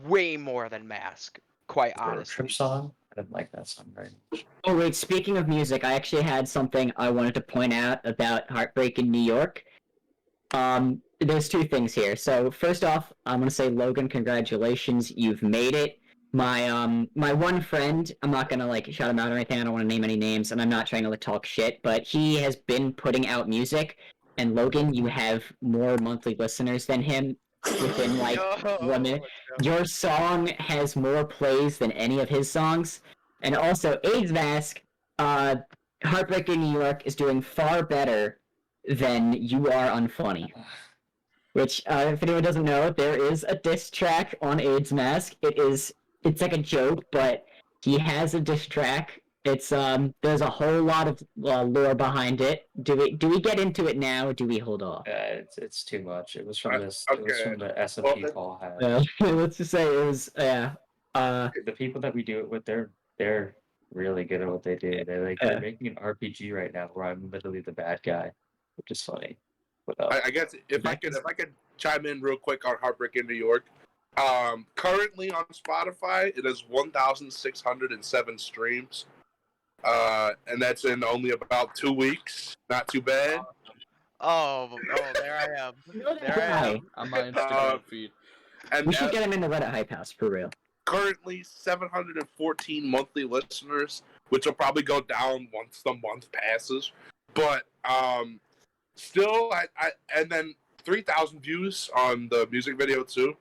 Speaker 7: way more than Mask. Quite
Speaker 5: The road
Speaker 7: honestly.
Speaker 5: trip song. I didn't like that song very much.
Speaker 3: Oh wait, speaking of music, I actually had something I wanted to point out about Heartbreak in New York. There's two things here. So first off, I'm gonna say Logan, congratulations, you've made it. My one friend, I'm not gonna like shout him out or anything. I don't want to name any names, and I'm not trying to like talk shit. But he has been putting out music, and Logan, you have more monthly listeners than him within like
Speaker 7: Yo,
Speaker 3: 1 minute.
Speaker 7: let's go.
Speaker 3: Your song has more plays than any of his songs, and also AIDS Mask. Heartbreak in New York is doing far better than You Are Unfunny. Which, if anyone doesn't know, there is a diss track on AIDS Mask. It's like a joke, but he has a diss track. It's there's a whole lot of lore behind it. Do we get into it now, or do we hold off?
Speaker 5: It's too much. It was from this. It was
Speaker 4: okay.
Speaker 5: from the
Speaker 4: Well,
Speaker 5: SMP Paul had.
Speaker 3: Let's just say it was
Speaker 5: The people that we do it with, they're really good at what they do. They're making an RPG right now where I'm literally the bad guy, which is funny. But
Speaker 4: I guess if I could chime in real quick on Heartbreak in New York. Currently on Spotify, it has 1,607 streams. And that's in only about 2 weeks. Not too bad.
Speaker 7: Oh, there I am. There I am.
Speaker 2: On my Instagram feed.
Speaker 4: And
Speaker 3: We should get him in the Reddit Hype House for real.
Speaker 4: currently 714 monthly listeners, which will probably go down once the month passes. But still, I and then 3,000 views on the music video too,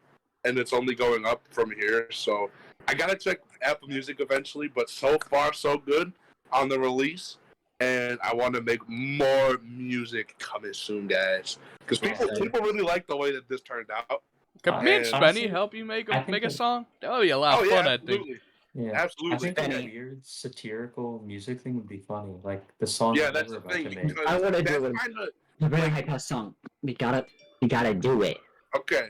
Speaker 4: and it's only going up from here. So I gotta check Apple Music eventually, but so far so good on the release. And I want to make more music coming soon, guys, because people really like the way that this turned out.
Speaker 2: Could me and
Speaker 4: And-
Speaker 2: Spenny help you make
Speaker 5: I
Speaker 2: a
Speaker 5: think that-
Speaker 2: song? That would be a lot of fun, I think.
Speaker 4: absolutely.
Speaker 5: yeah,
Speaker 4: Absolutely.
Speaker 5: I think that
Speaker 3: Funny.
Speaker 5: weird satirical music thing would be funny. Like the song
Speaker 4: Yeah,
Speaker 5: that
Speaker 4: that's
Speaker 5: we're
Speaker 4: the
Speaker 5: about
Speaker 4: thing.
Speaker 5: to make.
Speaker 4: Because
Speaker 3: I wanna do
Speaker 4: that's
Speaker 3: it.
Speaker 4: kinda,
Speaker 3: The Reddit Hype House song. We gotta do it.
Speaker 4: okay.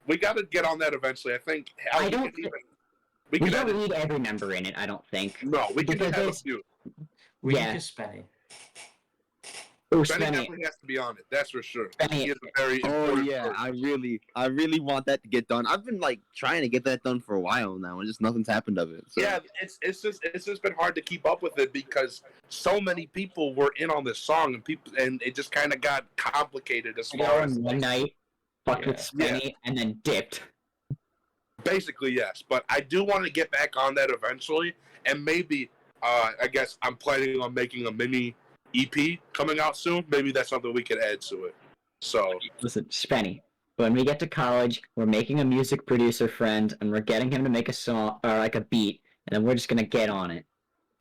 Speaker 4: We got to get on that eventually. I think.
Speaker 3: I don't
Speaker 4: we
Speaker 3: thi-
Speaker 4: we
Speaker 3: We
Speaker 4: can
Speaker 3: don't
Speaker 4: edit.
Speaker 3: need every member in it, I don't think.
Speaker 4: No, we can
Speaker 3: because
Speaker 4: have a
Speaker 3: there's-
Speaker 4: few.
Speaker 5: We
Speaker 3: yeah.
Speaker 5: need just Spenny.
Speaker 3: Oh,
Speaker 4: Benny
Speaker 3: Spenny.
Speaker 4: definitely has to be on it. That's for sure.
Speaker 3: Benny-
Speaker 4: He is a very
Speaker 6: Oh
Speaker 4: important
Speaker 6: yeah,
Speaker 4: person.
Speaker 6: I really want that to get done. I've been like trying to get that done for a while now, and just nothing's happened of it. So.
Speaker 4: Yeah, it's just been hard to keep up with it because so many people were in on this song and it just kind of got complicated as
Speaker 3: I
Speaker 4: far
Speaker 3: go
Speaker 4: as
Speaker 3: on one night, fucked with
Speaker 5: Yeah.
Speaker 3: Spenny, and then dipped.
Speaker 4: basically yes. But I do want to get back on that eventually, and maybe I guess I'm planning on making a mini EP coming out soon. Maybe that's something we could add to it. So
Speaker 3: Listen, Spenny, when we get to college, we're making a music producer friend, and we're getting him to make a song, or like a beat, and then we're just gonna get on it.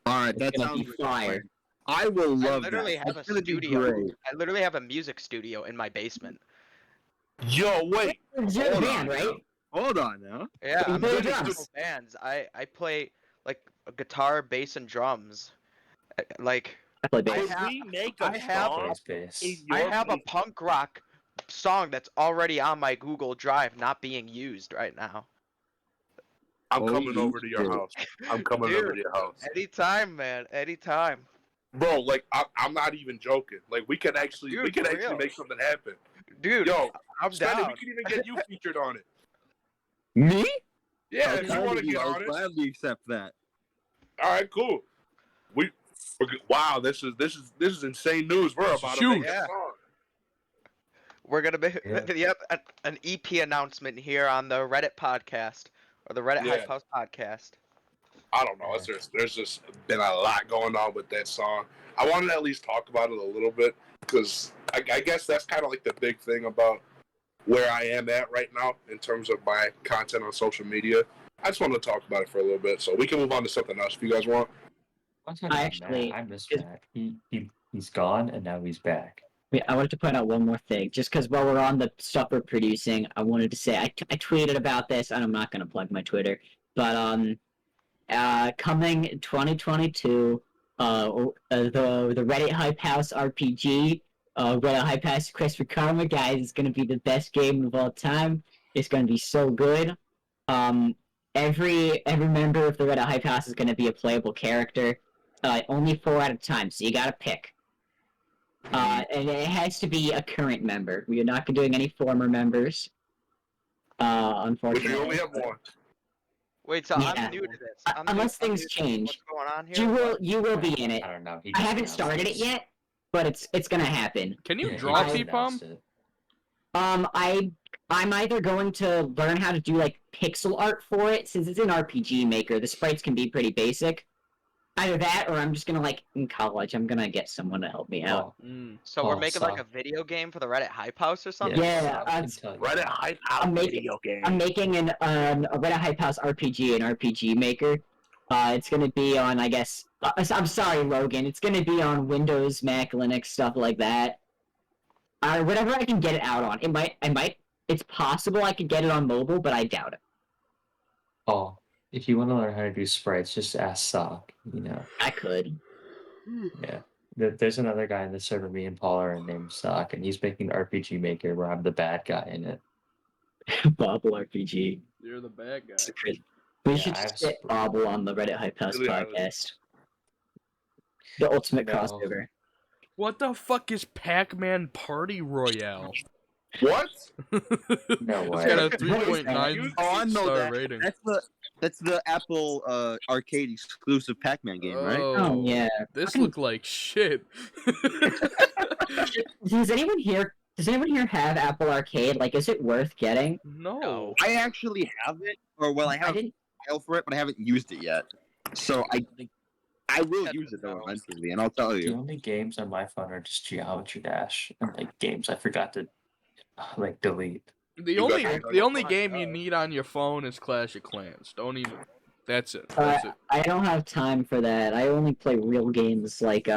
Speaker 6: All right,
Speaker 3: It's
Speaker 6: that
Speaker 3: gonna
Speaker 6: sounds
Speaker 3: be
Speaker 6: like a
Speaker 3: fire.
Speaker 6: plan. I will
Speaker 7: I
Speaker 6: love
Speaker 7: literally
Speaker 6: that.
Speaker 7: have
Speaker 6: That's
Speaker 7: a
Speaker 6: gonna be
Speaker 7: studio.
Speaker 6: great.
Speaker 7: I literally have a music studio in my basement.
Speaker 4: yo, wait.
Speaker 3: You're the
Speaker 6: Hold
Speaker 3: band,
Speaker 6: on
Speaker 3: right?
Speaker 6: now. Hold on now.
Speaker 7: Yeah,
Speaker 3: You
Speaker 7: I'm
Speaker 3: play
Speaker 7: good at
Speaker 3: drums.
Speaker 7: several bands. I play like a guitar, bass, and drums. Like
Speaker 3: I play
Speaker 7: I
Speaker 3: bass.
Speaker 7: have-
Speaker 4: we make
Speaker 7: I have-
Speaker 4: song
Speaker 5: Bass.
Speaker 4: in
Speaker 7: I
Speaker 4: your
Speaker 7: have a
Speaker 4: basement?
Speaker 7: punk rock song that's already on my Google Drive, not being used right now.
Speaker 4: I'm coming
Speaker 6: Holy
Speaker 4: over to your
Speaker 6: shit.
Speaker 4: house. I'm coming over to
Speaker 7: Dude.
Speaker 4: your house.
Speaker 7: Anytime, man. Anytime.
Speaker 4: Bro, like I'm not even joking. Like we could actually
Speaker 7: Dude, for real.
Speaker 4: make something happen.
Speaker 7: Dude,
Speaker 4: Yo,
Speaker 7: I'm
Speaker 4: Spenny,
Speaker 7: down.
Speaker 4: we can even get you featured on it.
Speaker 6: Me?
Speaker 4: Yeah,
Speaker 6: I'll
Speaker 4: if you want to
Speaker 6: gladly-
Speaker 4: get
Speaker 6: I'll
Speaker 4: on it.
Speaker 6: gladly accept that.
Speaker 4: All right, cool. Wow, this is insane news. We're about to make
Speaker 2: huge.
Speaker 4: a
Speaker 7: Yeah.
Speaker 4: song.
Speaker 7: We're gonna be
Speaker 5: Yeah.
Speaker 7: an EP announcement here on the Reddit podcast or the Reddit
Speaker 4: Yeah.
Speaker 7: Hype House podcast.
Speaker 4: I don't know. There's just been a lot going on with that song. I wanted to at least talk about it a little bit because I guess that's kind of like the big thing about where I am at right now in terms of my content on social media. I just want to talk about it for a little bit, so we can move on to something else if you guys want.
Speaker 5: I'm talking about
Speaker 3: actually-
Speaker 5: Matt. I miss
Speaker 3: is-
Speaker 5: Matt. He's gone and now he's back.
Speaker 3: Wait, I wanted to point out one more thing. Just because while we're on the stuff we're producing, I wanted to say I tweeted about this, and I'm not going to plug my Twitter, but coming 2022, the Reddit Hype House RPG, Reddit Hype House Quest for Karma, guys, is going to be the best game of all time. It's going to be so good. Every member of the Reddit Hype House is going to be a playable character. Only 4 at a time, so you got to pick. And it has to be a current member. We are not doing any former members.
Speaker 4: Which
Speaker 3: Unfortunately.
Speaker 4: we only have one.
Speaker 7: Wait, so
Speaker 3: Yeah.
Speaker 7: I'm new to this.
Speaker 3: Unless
Speaker 7: I'm
Speaker 3: things
Speaker 7: new to this.
Speaker 3: change,
Speaker 7: What's going on here?
Speaker 3: you will be in it.
Speaker 5: I don't know. He
Speaker 3: I
Speaker 5: just
Speaker 3: haven't
Speaker 5: announced
Speaker 3: started it yet, but it's gonna happen.
Speaker 2: Can you
Speaker 5: Yeah, he
Speaker 2: draw
Speaker 5: just
Speaker 2: people?
Speaker 5: announced it.
Speaker 3: I'm either going to learn how to do like pixel art for it, since it's an RPG maker. The sprites can be pretty basic. Either that, or I'm just gonna like in college, I'm gonna get someone to help me out.
Speaker 5: Well,
Speaker 2: Mm.
Speaker 7: So we're
Speaker 5: Oh,
Speaker 7: making like
Speaker 5: so-
Speaker 7: a video game for the Reddit Hype House or something?
Speaker 3: Yeah,
Speaker 5: so I can
Speaker 3: it's-
Speaker 5: tell you
Speaker 4: Reddit
Speaker 5: that.
Speaker 4: hype
Speaker 3: I'm
Speaker 4: out
Speaker 3: making-
Speaker 4: video game.
Speaker 3: I'm making a Reddit Hype House RPG, an RPG maker. It's gonna be on, I guess. I'm sorry, Logan. It's gonna be on Windows, Mac, Linux, stuff like that. Whatever I can get it out on. I might. It's possible I could get it on mobile, but I doubt it.
Speaker 5: Oh, if you want to learn how to do sprites, just ask Sock. You know,
Speaker 3: I could.
Speaker 5: yeah. There's another guy in the server, me and Paul are named Sock, and he's making an RPG maker where I'm the bad guy in it.
Speaker 3: Bobble RPG.
Speaker 2: You're the bad guy.
Speaker 3: We
Speaker 5: Yeah,
Speaker 3: should
Speaker 5: I have
Speaker 3: just get Bobble on the Reddit Hype House
Speaker 4: Really, I would-
Speaker 3: podcast. The ultimate
Speaker 5: No.
Speaker 3: crossover.
Speaker 2: What the fuck is Pac-Man Party Royale?
Speaker 4: What?
Speaker 5: No
Speaker 2: It's
Speaker 5: way.
Speaker 2: got a
Speaker 3: What is
Speaker 2: 3.9
Speaker 6: Oh, I know
Speaker 2: star
Speaker 6: that.
Speaker 2: rating.
Speaker 6: That's the Apple arcade exclusive Pac-Man game, right?
Speaker 3: Oh yeah.
Speaker 2: This
Speaker 3: Fucking-
Speaker 2: looked like shit.
Speaker 3: Does anyone here have Apple Arcade? Like, is it worth getting?
Speaker 2: No.
Speaker 6: I actually have it, or well, I
Speaker 3: I
Speaker 6: have a
Speaker 3: didn't.
Speaker 6: file for it, but I haven't used it yet. So I will use it though eventually, and I'll tell
Speaker 5: The
Speaker 6: you.
Speaker 5: only games on my phone are just Geometry Dash and like games I forgot to like delete.
Speaker 2: The
Speaker 4: You
Speaker 2: only
Speaker 4: got-
Speaker 2: the only
Speaker 7: Oh my
Speaker 2: game you
Speaker 7: God.
Speaker 2: need on your phone is Clash of Clans. Don't even. That's it.
Speaker 3: Uh,
Speaker 2: That's it.
Speaker 3: I don't have time for that. I only play real games like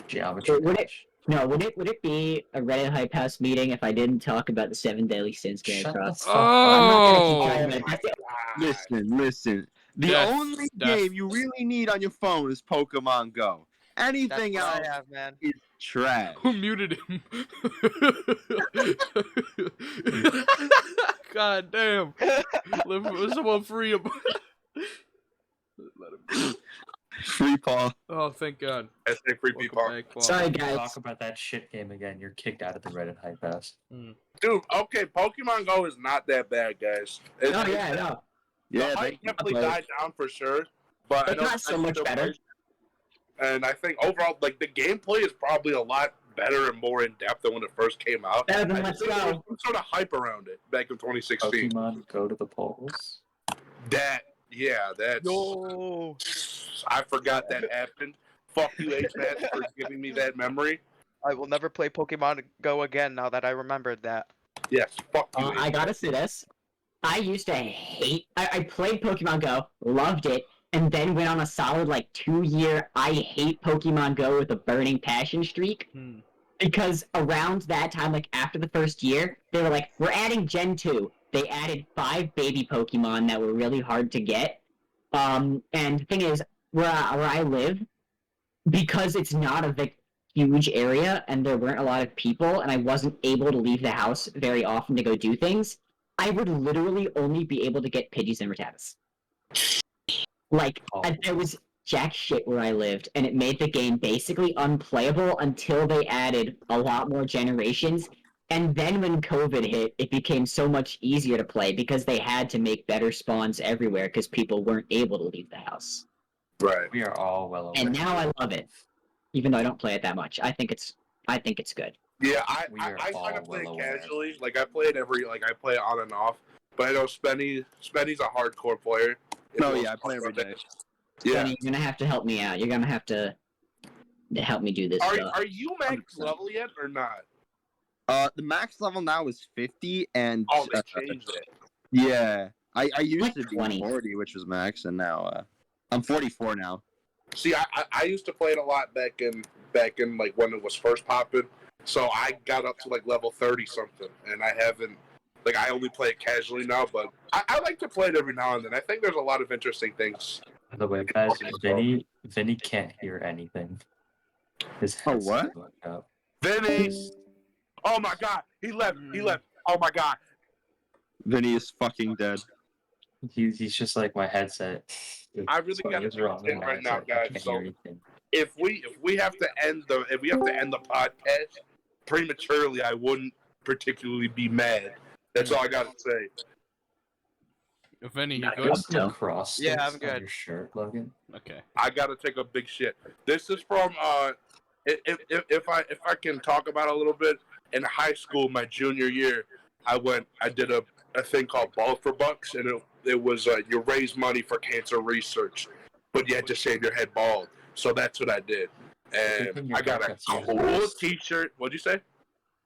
Speaker 5: Geometry
Speaker 3: Would it-
Speaker 5: Dash.
Speaker 3: No, would it be a Reddit Hype House meeting if I didn't talk about the 7 Deadly Sins game
Speaker 5: Shut the
Speaker 3: across?
Speaker 5: fuck
Speaker 3: I'm
Speaker 5: up.
Speaker 3: not gonna keep
Speaker 2: Oh.
Speaker 3: talking
Speaker 4: Oh
Speaker 3: about it.
Speaker 4: my
Speaker 3: That's the-
Speaker 4: god.
Speaker 6: Listen. The
Speaker 2: Death-
Speaker 6: only
Speaker 2: death.
Speaker 6: game you really need on your phone is Pokemon Go.
Speaker 7: That's
Speaker 6: Anything
Speaker 7: what
Speaker 6: else
Speaker 7: I have, man.
Speaker 6: is trash.
Speaker 2: Who muted him? God damn. Let someone free him. Let him.
Speaker 6: Free Paul.
Speaker 2: Oh, thank God.
Speaker 4: I say free
Speaker 2: Welcome
Speaker 4: people.
Speaker 2: back, Paul.
Speaker 3: Sorry,
Speaker 5: If you
Speaker 3: guys.
Speaker 5: talk about that shit game again, you're kicked out of the Reddit Hype House.
Speaker 4: Dude, okay, Pokemon Go is not that bad, guys.
Speaker 3: Oh yeah, no.
Speaker 4: The
Speaker 6: Yeah,
Speaker 4: hype definitely
Speaker 3: but-
Speaker 4: died down for sure, but I
Speaker 3: It
Speaker 4: know
Speaker 3: got so much better.
Speaker 4: And I think overall, like the gameplay is probably a lot better and more in depth than when it first came out.
Speaker 3: Better than
Speaker 4: I
Speaker 3: Let's
Speaker 4: think there was
Speaker 3: Go.
Speaker 4: some sort of hype around it back in 2016.
Speaker 5: Pokemon Go to the polls.
Speaker 4: That's.
Speaker 7: No.
Speaker 4: I forgot that happened. Fuck you, HMAS, for giving me that memory.
Speaker 7: I will never play Pokemon Go again now that I remembered that.
Speaker 4: Yes, fuck you.
Speaker 3: I gotta say this. I used to hate. I played Pokemon Go, loved it, and then went on a solid like 2-year I hate Pokemon Go with a burning passion streak.
Speaker 2: Hmm.
Speaker 3: Because around that time, like after the first year, they were like, "We're adding Gen 2." They added 5 baby Pokemon that were really hard to get. And the thing is, where I live, because it's not a huge area and there weren't a lot of people, and I wasn't able to leave the house very often to go do things, I would literally only be able to get Pidgeys and Rattatas. Like,
Speaker 5: Oh.
Speaker 3: there was jack shit where I lived, and it made the game basically unplayable until they added a lot more generations. And then when COVID hit, it became so much easier to play because they had to make better spawns everywhere because people weren't able to leave the house.
Speaker 4: Right.
Speaker 5: We are all well aware.
Speaker 3: And now I love it, even though I don't play it that much. I think it's good.
Speaker 4: Yeah, I
Speaker 5: We are
Speaker 4: kind
Speaker 5: all
Speaker 4: of play
Speaker 5: well
Speaker 4: it
Speaker 5: aware.
Speaker 4: casually. Like I play it I play it on and off. But I know Spenny's a hardcore player.
Speaker 6: Oh yeah, I play every day.
Speaker 4: Yeah.
Speaker 3: Benny, you're gonna have to help me out. You're gonna have to help me do this stuff.
Speaker 4: Are you max
Speaker 6: 100%.
Speaker 4: level yet or not?
Speaker 6: The max level now is 50, and
Speaker 4: Oh, they changed it.
Speaker 6: yeah, I used
Speaker 3: Like
Speaker 6: to be
Speaker 3: 20.
Speaker 6: 40, which was max, and now I'm 44 now.
Speaker 4: See, I used to play it a lot back in like when it was first popping. So I got up to like level 30 something, and I haven't. Like I only play it casually now, but I like to play it every now and then. I think there's a lot of interesting things.
Speaker 5: By the way, guys, Vinny can't hear anything. His
Speaker 6: Oh,
Speaker 5: headset's
Speaker 6: what?
Speaker 5: fucked up.
Speaker 4: Vinny! Oh my god, he left. He left. Oh my god.
Speaker 6: Vinny is fucking dead.
Speaker 5: He's just like my headset.
Speaker 4: I really
Speaker 5: Something
Speaker 4: gotta
Speaker 5: is wrong with
Speaker 4: understand
Speaker 5: my
Speaker 4: right now,
Speaker 5: headset. I
Speaker 4: guys,
Speaker 5: can't
Speaker 4: so-
Speaker 5: hear anything.
Speaker 4: If we have to end the podcast prematurely, I wouldn't particularly be mad. That's all I gotta say.
Speaker 2: If any, you
Speaker 3: Gotta
Speaker 2: good?
Speaker 3: go.
Speaker 5: Got some
Speaker 3: So-
Speaker 5: lacrosse
Speaker 7: Yeah, I'm
Speaker 5: sticks on
Speaker 7: good.
Speaker 5: your shirt, Logan.
Speaker 2: Okay.
Speaker 4: I gotta take a big shit. This is from if I can talk about it a little bit. In high school, my junior year, I did a thing called Ball for Bucks, and it was you raise money for cancer research, but you had to shave your head bald. So that's what I did,
Speaker 5: Good thing
Speaker 4: and
Speaker 5: your
Speaker 4: I got a
Speaker 5: haircut's usually
Speaker 4: cool
Speaker 5: just-
Speaker 4: T-shirt. What'd you say?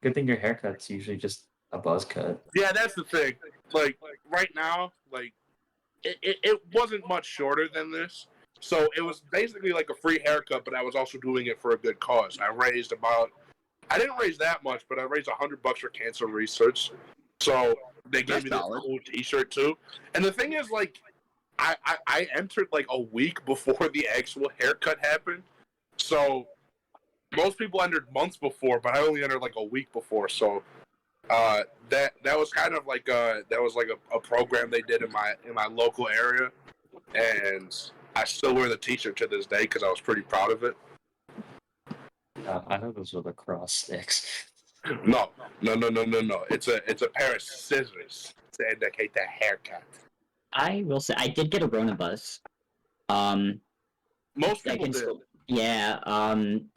Speaker 5: Good thing your haircut's usually just a buzz cut.
Speaker 4: Yeah, that's the thing. Like right now, like it wasn't much shorter than this. So it was basically like a free haircut, but I was also doing it for a good cause. I didn't raise that much, but I raised $100 for cancer research. So they gave
Speaker 6: That's
Speaker 4: me this
Speaker 6: solid.
Speaker 4: cool T-shirt too. And the thing is, like, I entered like a week before the actual haircut happened. So most people entered months before, but I only entered like a week before. So that was kind of like a program they did in my local area, and I still wear the T-shirt to this day because I was pretty proud of it.
Speaker 5: I know those were lacrosse sticks.
Speaker 4: No. It's a pair of scissors to indicate the haircut.
Speaker 3: I will say I did get a Rona buzz.
Speaker 4: Most
Speaker 3: I
Speaker 4: people
Speaker 3: can
Speaker 4: did.
Speaker 3: still, yeah.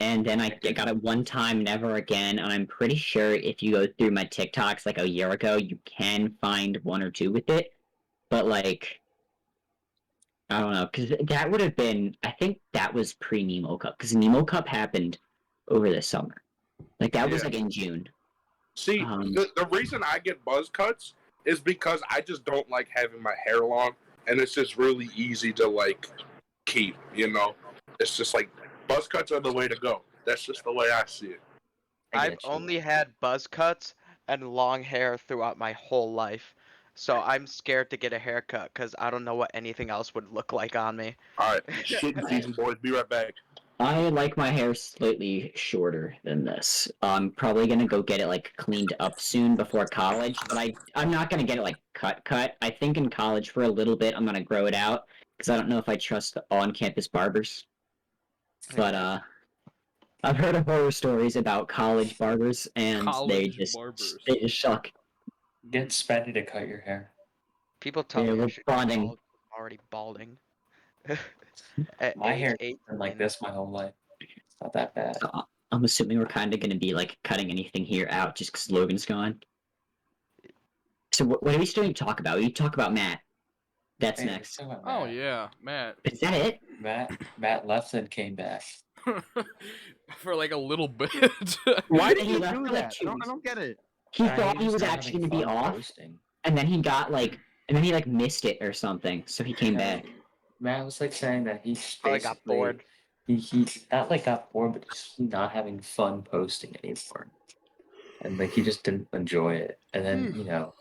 Speaker 3: And then I got it one time, never again. And I'm pretty sure if you go through my TikToks like a year ago, you can find one or two with it. But like, I don't know, because that would have been. I think that was pre Nemo Cup, because Nemo Cup happened over the summer. Like that was
Speaker 4: Yeah.
Speaker 3: like in June.
Speaker 4: See, the reason I get buzz cuts is because I just don't like having my hair long, and it's just really easy to like keep. You know, it's just like buzz cuts are the way to go. That's just the way I see it.
Speaker 3: I
Speaker 7: I've
Speaker 3: get you.
Speaker 7: only had buzz cuts and long hair throughout my whole life. So I'm scared to get a haircut because I don't know what anything else would look like on me.
Speaker 4: All right, shit season, boys. Be right back.
Speaker 3: I like my hair slightly shorter than this. I'm probably gonna go get it like cleaned up soon before college, but I'm not gonna get it like cut. I think in college for a little bit I'm gonna grow it out because I don't know if I trust the on-campus barbers. But I've heard of horror stories about college barbers, and
Speaker 2: College barbers.
Speaker 3: they just suck.
Speaker 5: Get Spenny to cut your hair.
Speaker 7: People tell
Speaker 3: Yeah,
Speaker 7: me I
Speaker 3: we're
Speaker 7: should get
Speaker 3: bonding.
Speaker 7: bald. I'm already balding. At
Speaker 5: My
Speaker 7: age
Speaker 5: hair's been like
Speaker 7: 18.
Speaker 5: this my whole life. It's not that bad.
Speaker 3: I'm assuming we're kind of gonna be like cutting anything here out just because Logan's gone. So what are we still talk about? We talk about Matt. That's
Speaker 5: Hey,
Speaker 3: next.
Speaker 5: let's talk about
Speaker 2: Oh
Speaker 5: Matt.
Speaker 2: yeah, Matt.
Speaker 3: Is that it?
Speaker 5: Matt left and came back.
Speaker 2: For like a little bit.
Speaker 6: Why did
Speaker 3: He
Speaker 6: you
Speaker 3: left
Speaker 6: do
Speaker 3: for, like,
Speaker 6: that?
Speaker 3: 2
Speaker 6: I don't get it.
Speaker 3: He
Speaker 5: Uh,
Speaker 3: thought he
Speaker 5: was
Speaker 3: was
Speaker 5: not
Speaker 3: actually
Speaker 5: having
Speaker 3: gonna be
Speaker 5: fun
Speaker 3: off,
Speaker 5: posting.
Speaker 3: and then he got like, and then he like missed it or something, so he came
Speaker 5: Yeah.
Speaker 3: back.
Speaker 5: Matt was like saying that he just
Speaker 7: Probably got
Speaker 5: basically
Speaker 7: bored.
Speaker 5: he not like got bored, but just not having fun posting anymore, and like he just didn't enjoy it. And then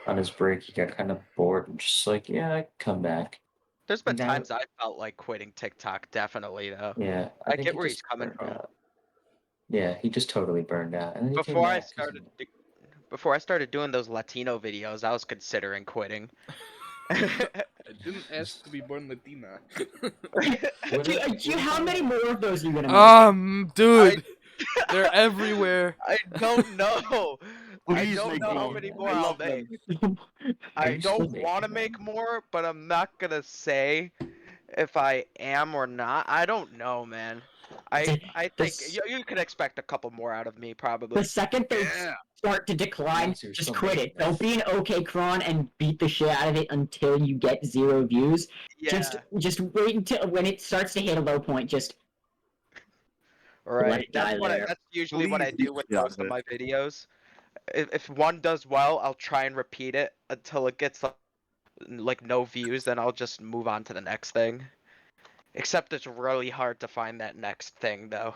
Speaker 5: on his break he got kind of bored and just like I come back.
Speaker 7: There's been
Speaker 5: Now-
Speaker 7: times I felt like quitting TikTok, definitely though.
Speaker 5: Yeah,
Speaker 7: I
Speaker 5: think
Speaker 7: get
Speaker 5: he
Speaker 7: where
Speaker 5: just
Speaker 7: he's coming
Speaker 5: burned
Speaker 7: from.
Speaker 5: out. Yeah, he just totally burned out, and then he came
Speaker 7: Before I
Speaker 5: back 'cause
Speaker 7: started before I started doing those Latino videos, I was considering quitting.
Speaker 2: I didn't ask to be born Latina.
Speaker 3: How many more of those are you gonna make?
Speaker 2: Dude, they're everywhere.
Speaker 7: I don't know. I
Speaker 6: Please
Speaker 7: don't
Speaker 6: make
Speaker 7: know how
Speaker 6: more.
Speaker 7: many
Speaker 6: I
Speaker 7: more I'll
Speaker 6: love
Speaker 7: make.
Speaker 6: them.
Speaker 7: I
Speaker 5: you still
Speaker 7: don't
Speaker 5: making
Speaker 7: want to
Speaker 5: them?
Speaker 7: make more, but I'm not gonna say if I am or not. I don't know, man. I think
Speaker 3: This-
Speaker 7: you could expect a couple more out of me
Speaker 3: The
Speaker 7: probably.
Speaker 3: second they
Speaker 6: Yeah.
Speaker 3: start to decline,
Speaker 5: Yes, you're
Speaker 3: just
Speaker 5: still
Speaker 3: quit
Speaker 5: making
Speaker 3: it. Don't
Speaker 5: them.
Speaker 3: be an OK cron and beat the shit out of it until you get 0 views.
Speaker 7: Yeah,
Speaker 3: Just wait until when it starts to hit a low point. Just let
Speaker 7: right.
Speaker 3: it die there.
Speaker 7: That's usually what I
Speaker 6: Please
Speaker 7: do with
Speaker 6: stop
Speaker 7: most of
Speaker 6: it.
Speaker 7: my videos. If one does well, I'll try and repeat it until it gets like no views, then I'll just move on to the next thing. Except it's really hard to find that next thing though.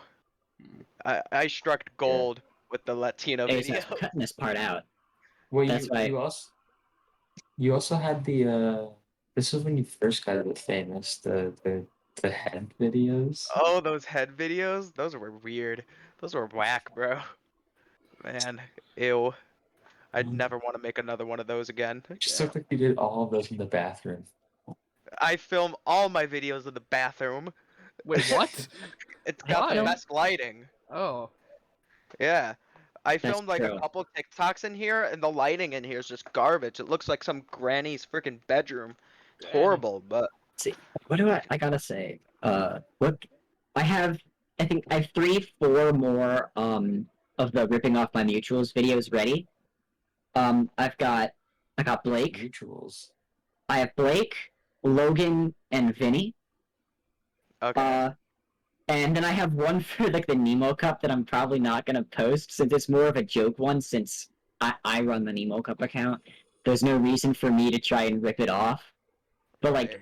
Speaker 7: I struck gold with the Latino
Speaker 3: Hey,
Speaker 7: video.
Speaker 3: so cutting this part out.
Speaker 5: Well,
Speaker 3: That's why-
Speaker 5: you also had the this was when you first got it famous, the head videos.
Speaker 7: Oh, those head videos? Those were weird. Those were whack, bro. Man, ew. I'd never want to make another one of those again.
Speaker 5: It just looked like you did all of those in the bathroom.
Speaker 7: I film all my videos in the bathroom.
Speaker 2: Wait, what?
Speaker 7: It's got the
Speaker 3: Why?
Speaker 7: best lighting.
Speaker 2: Oh.
Speaker 7: Yeah. I
Speaker 3: That's
Speaker 7: filmed like
Speaker 3: true.
Speaker 7: a couple TikToks in here, and the lighting in here is just garbage. It looks like some granny's freaking bedroom. It's horrible, but
Speaker 3: See, what do I gotta say? What I have, I think I have 3, 4 more of the ripping off my mutuals videos ready. I got Blake.
Speaker 5: Mutuals.
Speaker 3: I have Blake, Logan, and Vinny.
Speaker 7: okay.
Speaker 3: And then I have one for like the Nemo Cup that I'm probably not gonna post since it's more of a joke one since I run the Nemo Cup account. There's no reason for me to try and rip it off. But like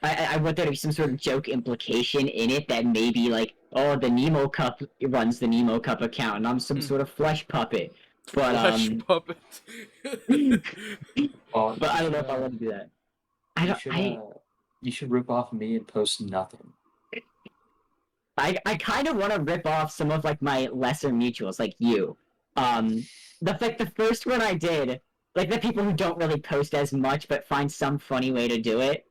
Speaker 3: I want there to be some sort of joke implication in it that maybe like, oh, the Nemo Cup runs the Nemo Cup account and I'm some sort of flesh puppet. But
Speaker 2: Flesh puppet.
Speaker 5: Well,
Speaker 3: but I don't know if I want to do that.
Speaker 5: You should rip off me and post nothing.
Speaker 3: I kind of want to rip off some of like my lesser mutuals, like you. The first one I did, like the people who don't really post as much but find some funny way to do it.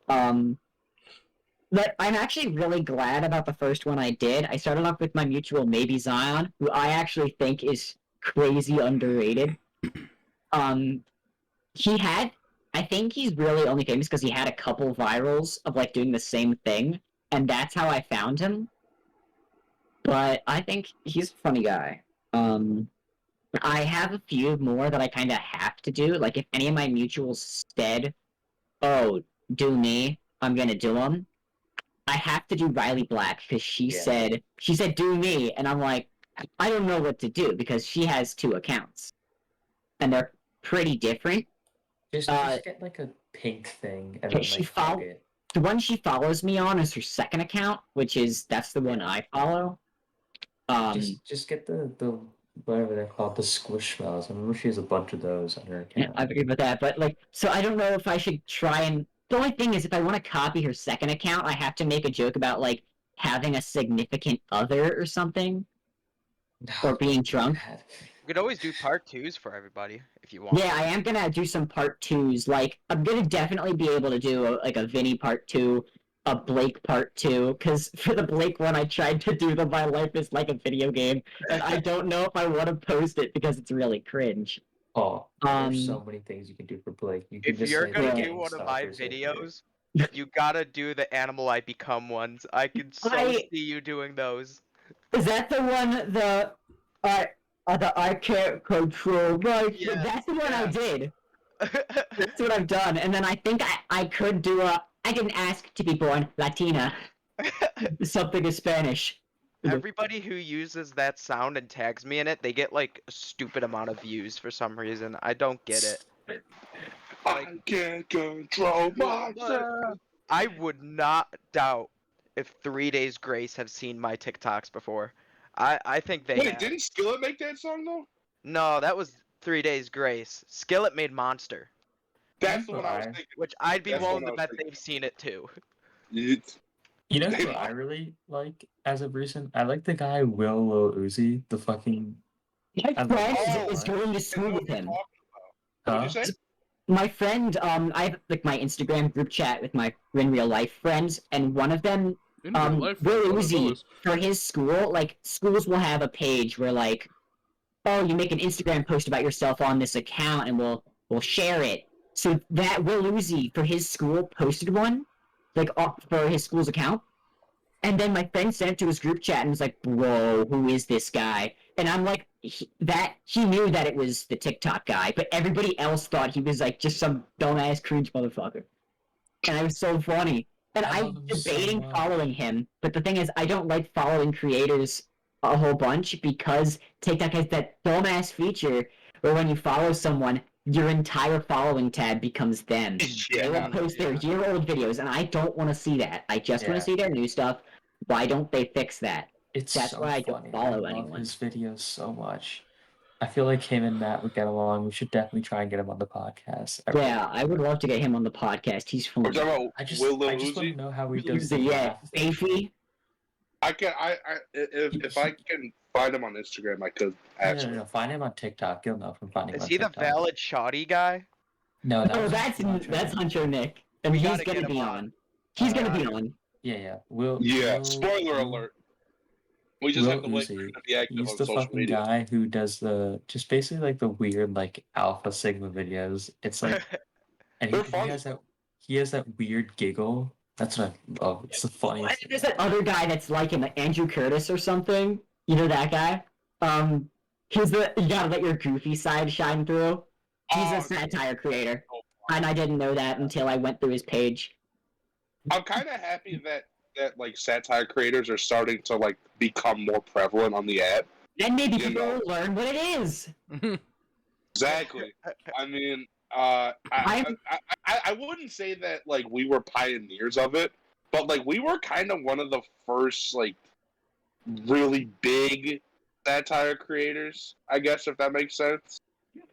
Speaker 3: But I'm actually really glad about the first one I did. I started off with my mutual Maybe Zion, who I actually think is crazy underrated. I think he's really only famous because he had a couple virals of like doing the same thing, and that's how I found him. But I think he's a funny guy. I have a few more that I kind of have to do. Like if any of my mutuals said, "Oh, do me," I'm gonna do them. I have to do Riley Black because she said do me, and I'm like, I don't know what to do because she has 2 accounts, and they're pretty different.
Speaker 5: Just get like a pink thing and
Speaker 3: Okay,
Speaker 5: then like hug it.
Speaker 3: The one she follows me on is her second account, that's the one I follow.
Speaker 5: Just get the whatever they're called, the squishmallows. I remember she has a bunch of those on her account.
Speaker 3: I agree with that, but like, so I don't know if I should try and. The only thing is, if I want to copy her second account, I have to make a joke about like having a significant other or something, or being drunk.
Speaker 7: You could always do part 2s for everybody if you want.
Speaker 3: Yeah, I am gonna do some part 2s. Like, I'm gonna definitely be able to do a Vinny part 2, a Blake part 2. Because for the Blake one, I tried to do the My Life is Like a Video Game, and I don't know if I want to post it because it's really cringe.
Speaker 5: Oh, there's so many things you can do for Blake. You can
Speaker 7: If
Speaker 5: just
Speaker 7: you're
Speaker 5: say
Speaker 7: gonna
Speaker 5: the
Speaker 7: do one of my
Speaker 5: Stalkers over
Speaker 7: videos, you gotta do the Animal I Become ones. I can see you doing those.
Speaker 3: Is that the one I can't control my that's the one I did. That's what I've done. And then I think I could do I didn't ask to be born Latina. Something in Spanish.
Speaker 7: Everybody who uses that sound and tags me in it, they get like a stupid amount of views for some reason. I don't get it.
Speaker 4: I can't control myself.
Speaker 7: I would not doubt if 3 Days Grace have seen my TikToks before. I think they
Speaker 4: Wait,
Speaker 7: have.
Speaker 4: didn't Skillet make that song though?
Speaker 7: No, that was 3 Days Grace. Skillet made Monster,
Speaker 4: That's the one I was thinking.
Speaker 7: which I'd be
Speaker 4: That's the
Speaker 7: willing
Speaker 4: one I
Speaker 7: to
Speaker 4: was
Speaker 7: bet
Speaker 4: thinking.
Speaker 7: they've seen it too.
Speaker 5: You know who I really like as of recent? I like the guy Lil Uzi, the fucking.
Speaker 3: My friend is going to school with him.
Speaker 4: What'd you say?
Speaker 3: My friend, I have like my Instagram group chat with my in real life friends, and one of them, Will Uzi, for his school, like schools will have a page where like, oh, you make an Instagram post about yourself on this account, and we'll share it. So that Will Uzi for his school posted one, like for his school's account, and then my friend sent it to his group chat and was like, "Bro, who is this guy?" And I'm like, he knew that it was the TikTok guy, but everybody else thought he was like just some dumbass cringe motherfucker. And it was so funny. And I'm debating following him, but the thing is, I don't like following creators a whole bunch because TikTok has that dumbass feature where when you follow someone, your entire following tab becomes them. They will post their year-old videos, and I don't want to see that. I just want to see their new stuff. Why don't they fix that? That's
Speaker 5: so
Speaker 3: why I
Speaker 5: funny.
Speaker 3: don't follow
Speaker 5: I love
Speaker 3: anyone.
Speaker 5: his videos so much. I feel like him and Matt would get along. We should definitely try and get him on the podcast.
Speaker 3: I would love to get him on the podcast. He's fun.
Speaker 4: We're talking about
Speaker 5: I just
Speaker 4: Will
Speaker 5: want
Speaker 4: Uzi?
Speaker 5: to know how he does the
Speaker 3: Yeah,
Speaker 5: laugh thing.
Speaker 3: Beefy.
Speaker 4: If I can find him on Instagram, I could ask him.
Speaker 5: No. Find him on TikTok. You'll know from finding him
Speaker 7: Is
Speaker 5: on
Speaker 7: he the
Speaker 5: TikTok.
Speaker 7: valid shoddy guy?
Speaker 5: No,
Speaker 3: No, that's Huncho Nick, and he's
Speaker 7: gotta
Speaker 3: gonna
Speaker 7: get
Speaker 3: be
Speaker 7: him
Speaker 3: on. He's gonna be on.
Speaker 5: Yeah.
Speaker 4: Spoiler alert. We just
Speaker 5: Will
Speaker 4: have to wait for
Speaker 5: Uzi,
Speaker 4: him to be active
Speaker 5: he's
Speaker 4: on
Speaker 5: the
Speaker 4: social
Speaker 5: fucking
Speaker 4: media.
Speaker 5: guy who does just basically like the weird like Alpha Sigma videos. It's like, and
Speaker 4: They're
Speaker 5: he
Speaker 4: funny.
Speaker 5: has that weird giggle. That's what I love. It's the funniest.
Speaker 3: And there's that other guy that's like him, like Andrew Curtis or something. You know that guy? He's you gotta let your goofy side shine through. He's a
Speaker 4: Oh,
Speaker 3: satire creator, and I didn't know that until I went through his page.
Speaker 4: I'm kind of happy that like satire creators are starting to like become more prevalent on the app.
Speaker 3: Then maybe
Speaker 4: You
Speaker 3: people
Speaker 4: know.
Speaker 3: will learn what it is.
Speaker 4: Exactly. I mean, I wouldn't say that like we were pioneers of it, but like we were kind of one of the first like really big satire creators, I guess, if that makes sense.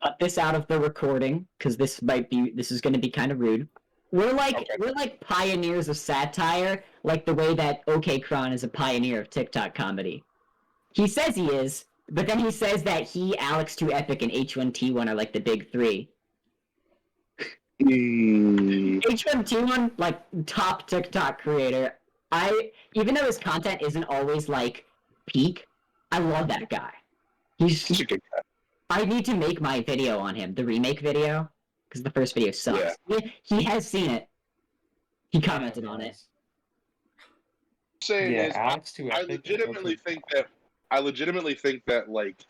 Speaker 3: Cut this out of the recording because this is going to be kind of rude. We're like pioneers of satire, like the way that OK Kron is a pioneer of TikTok comedy. He says he is, but then he says that he, Alex 2 Epic, and H1T1 are like the big three. H1T1, like top TikTok creator. Even though his content isn't always like peak, I love that guy.
Speaker 4: Such a good guy.
Speaker 3: I need to make my video on him, the remake video, because the first video sucks. He has seen it. He commented on it.
Speaker 4: Saying
Speaker 5: Yeah,
Speaker 4: is,
Speaker 5: Alex too.
Speaker 4: I legitimately think that like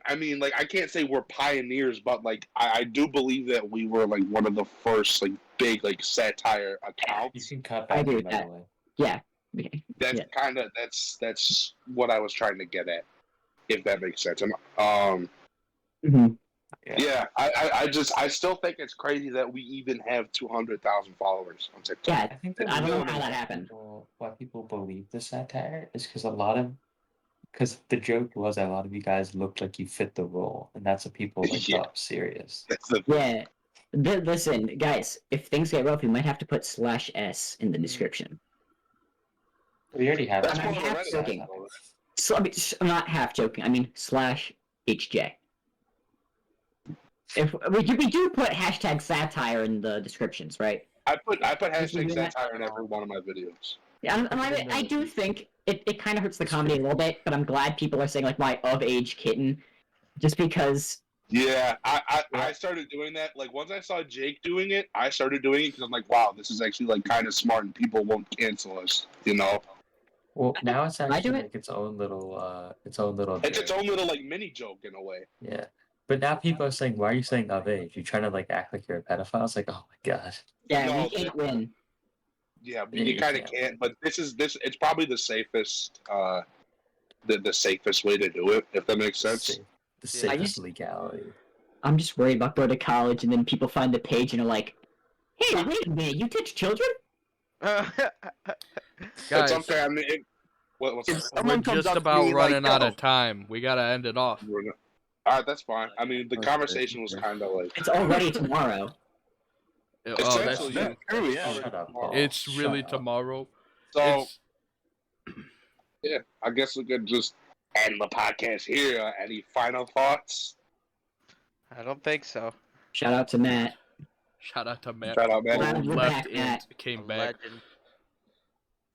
Speaker 4: I mean like I can't say we're pioneers, but like I do believe that we were like one of the first like big like satire
Speaker 5: You
Speaker 4: accounts.
Speaker 5: can cut
Speaker 3: I
Speaker 5: back
Speaker 3: agree
Speaker 5: in,
Speaker 3: with
Speaker 5: by
Speaker 3: that.
Speaker 5: the way.
Speaker 3: Yeah.
Speaker 4: That's
Speaker 3: Yeah.
Speaker 4: kind of that's what I was trying to get at, if that makes sense. And
Speaker 3: Mhm.
Speaker 4: yeah, I still think it's crazy that we even have 200,000 followers on TikTok.
Speaker 3: Yeah,
Speaker 5: I think that
Speaker 3: I don't know
Speaker 5: really
Speaker 3: how that happened.
Speaker 5: why people believe the satire is because the joke was that a lot of you guys looked like you fit the role, and that's what people like
Speaker 4: Yeah.
Speaker 5: thought serious.
Speaker 4: That's the
Speaker 3: Yeah. Listen, guys, if things get rough, we might have to put /s in the description.
Speaker 5: We already have
Speaker 4: That's
Speaker 5: it.
Speaker 3: I'm
Speaker 4: more of a
Speaker 3: half
Speaker 4: Reddit
Speaker 3: joking.
Speaker 4: article.
Speaker 3: So, I mean, I'm not half joking. I mean /HJ. If we do put hashtag satire in the descriptions, right?
Speaker 4: I put hashtag
Speaker 3: doing that?
Speaker 4: satire in every one of my videos.
Speaker 3: Yeah, I do think it kind of hurts the comedy a little bit, but I'm glad people are saying like why of age kitten, just because.
Speaker 4: Yeah, I started doing that. Like once I saw Jake doing it, I started doing it because I'm like, wow, this is actually like kind of smart, and people won't cancel us. You know,
Speaker 5: Well, now it's
Speaker 3: I do
Speaker 5: actually
Speaker 3: it.
Speaker 5: like its own little
Speaker 4: it's its
Speaker 5: joke.
Speaker 4: own little like mini joke in a way.
Speaker 5: Yeah. But now people are saying, why are you saying of age? You're trying to like act like you're a pedophile. It's like, oh my god.
Speaker 3: Yeah,
Speaker 4: No,
Speaker 3: we can't win.
Speaker 4: Yeah,
Speaker 5: Yeah,
Speaker 4: you
Speaker 5: you
Speaker 4: kind of
Speaker 5: can't.
Speaker 4: can't. But this. It's probably the safest. The safest way to do it, if that makes sense.
Speaker 5: The
Speaker 3: I
Speaker 5: safest
Speaker 3: just-
Speaker 5: legality.
Speaker 3: I'm just worried about going to college and then people find the page and are like, "Hey, wait a minute, you teach children?"
Speaker 4: It's
Speaker 2: Guys,
Speaker 4: unfair. I mean, what's
Speaker 6: If
Speaker 4: up?
Speaker 2: we're
Speaker 6: someone comes
Speaker 2: just
Speaker 6: up to
Speaker 2: about
Speaker 6: me
Speaker 2: running
Speaker 6: like,
Speaker 2: out
Speaker 6: yo,
Speaker 2: of time. We gotta end it off.
Speaker 4: All right, that's fine. I mean, the
Speaker 5: Okay,
Speaker 4: conversation was
Speaker 5: okay.
Speaker 4: kind of like.
Speaker 3: It's already tomorrow.
Speaker 2: Oh, that's
Speaker 4: Essentially,
Speaker 6: that's true, yeah.
Speaker 5: Shut up, Paul.
Speaker 2: it's
Speaker 5: Shut
Speaker 2: really
Speaker 5: up.
Speaker 2: tomorrow.
Speaker 4: So
Speaker 2: It's
Speaker 4: yeah, I guess we could just end the podcast here. Any final thoughts?
Speaker 7: I don't think so.
Speaker 3: Shout out to Matt.
Speaker 2: shout out to Matt.
Speaker 4: Shout out, man.
Speaker 3: Glad you're
Speaker 2: Left
Speaker 3: back,
Speaker 2: and
Speaker 3: Matt.
Speaker 2: came
Speaker 7: A
Speaker 2: back.
Speaker 7: legend.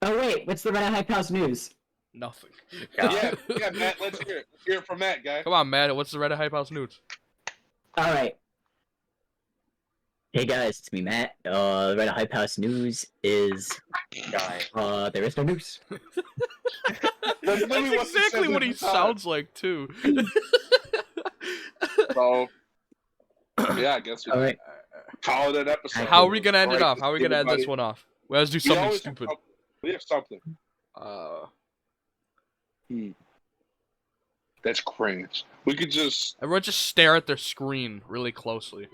Speaker 3: Oh wait, what's the Red Hype House news?
Speaker 2: Nothing.
Speaker 4: Yeah, Matt. Let's hear it. Hear it from Matt, guy.
Speaker 2: Come on, Matt. What's the Reddit Hype House news?
Speaker 3: All right. Hey guys, it's me, Matt. The Red Hype House news is there is no news.
Speaker 4: That's
Speaker 2: That's
Speaker 4: literally what he
Speaker 2: exactly
Speaker 4: says
Speaker 2: what he
Speaker 4: every time.
Speaker 2: sounds like too.
Speaker 4: So yeah, I guess we
Speaker 3: All right.
Speaker 4: call it an episode.
Speaker 2: How are we gonna end it
Speaker 4: Alright,
Speaker 2: off? How are we gonna end this
Speaker 4: everybody.
Speaker 2: one off? We have to do
Speaker 4: We
Speaker 2: something
Speaker 4: always
Speaker 2: stupid.
Speaker 4: We have something. That's cringe. We could just
Speaker 2: Everyone just stare at their screen really closely.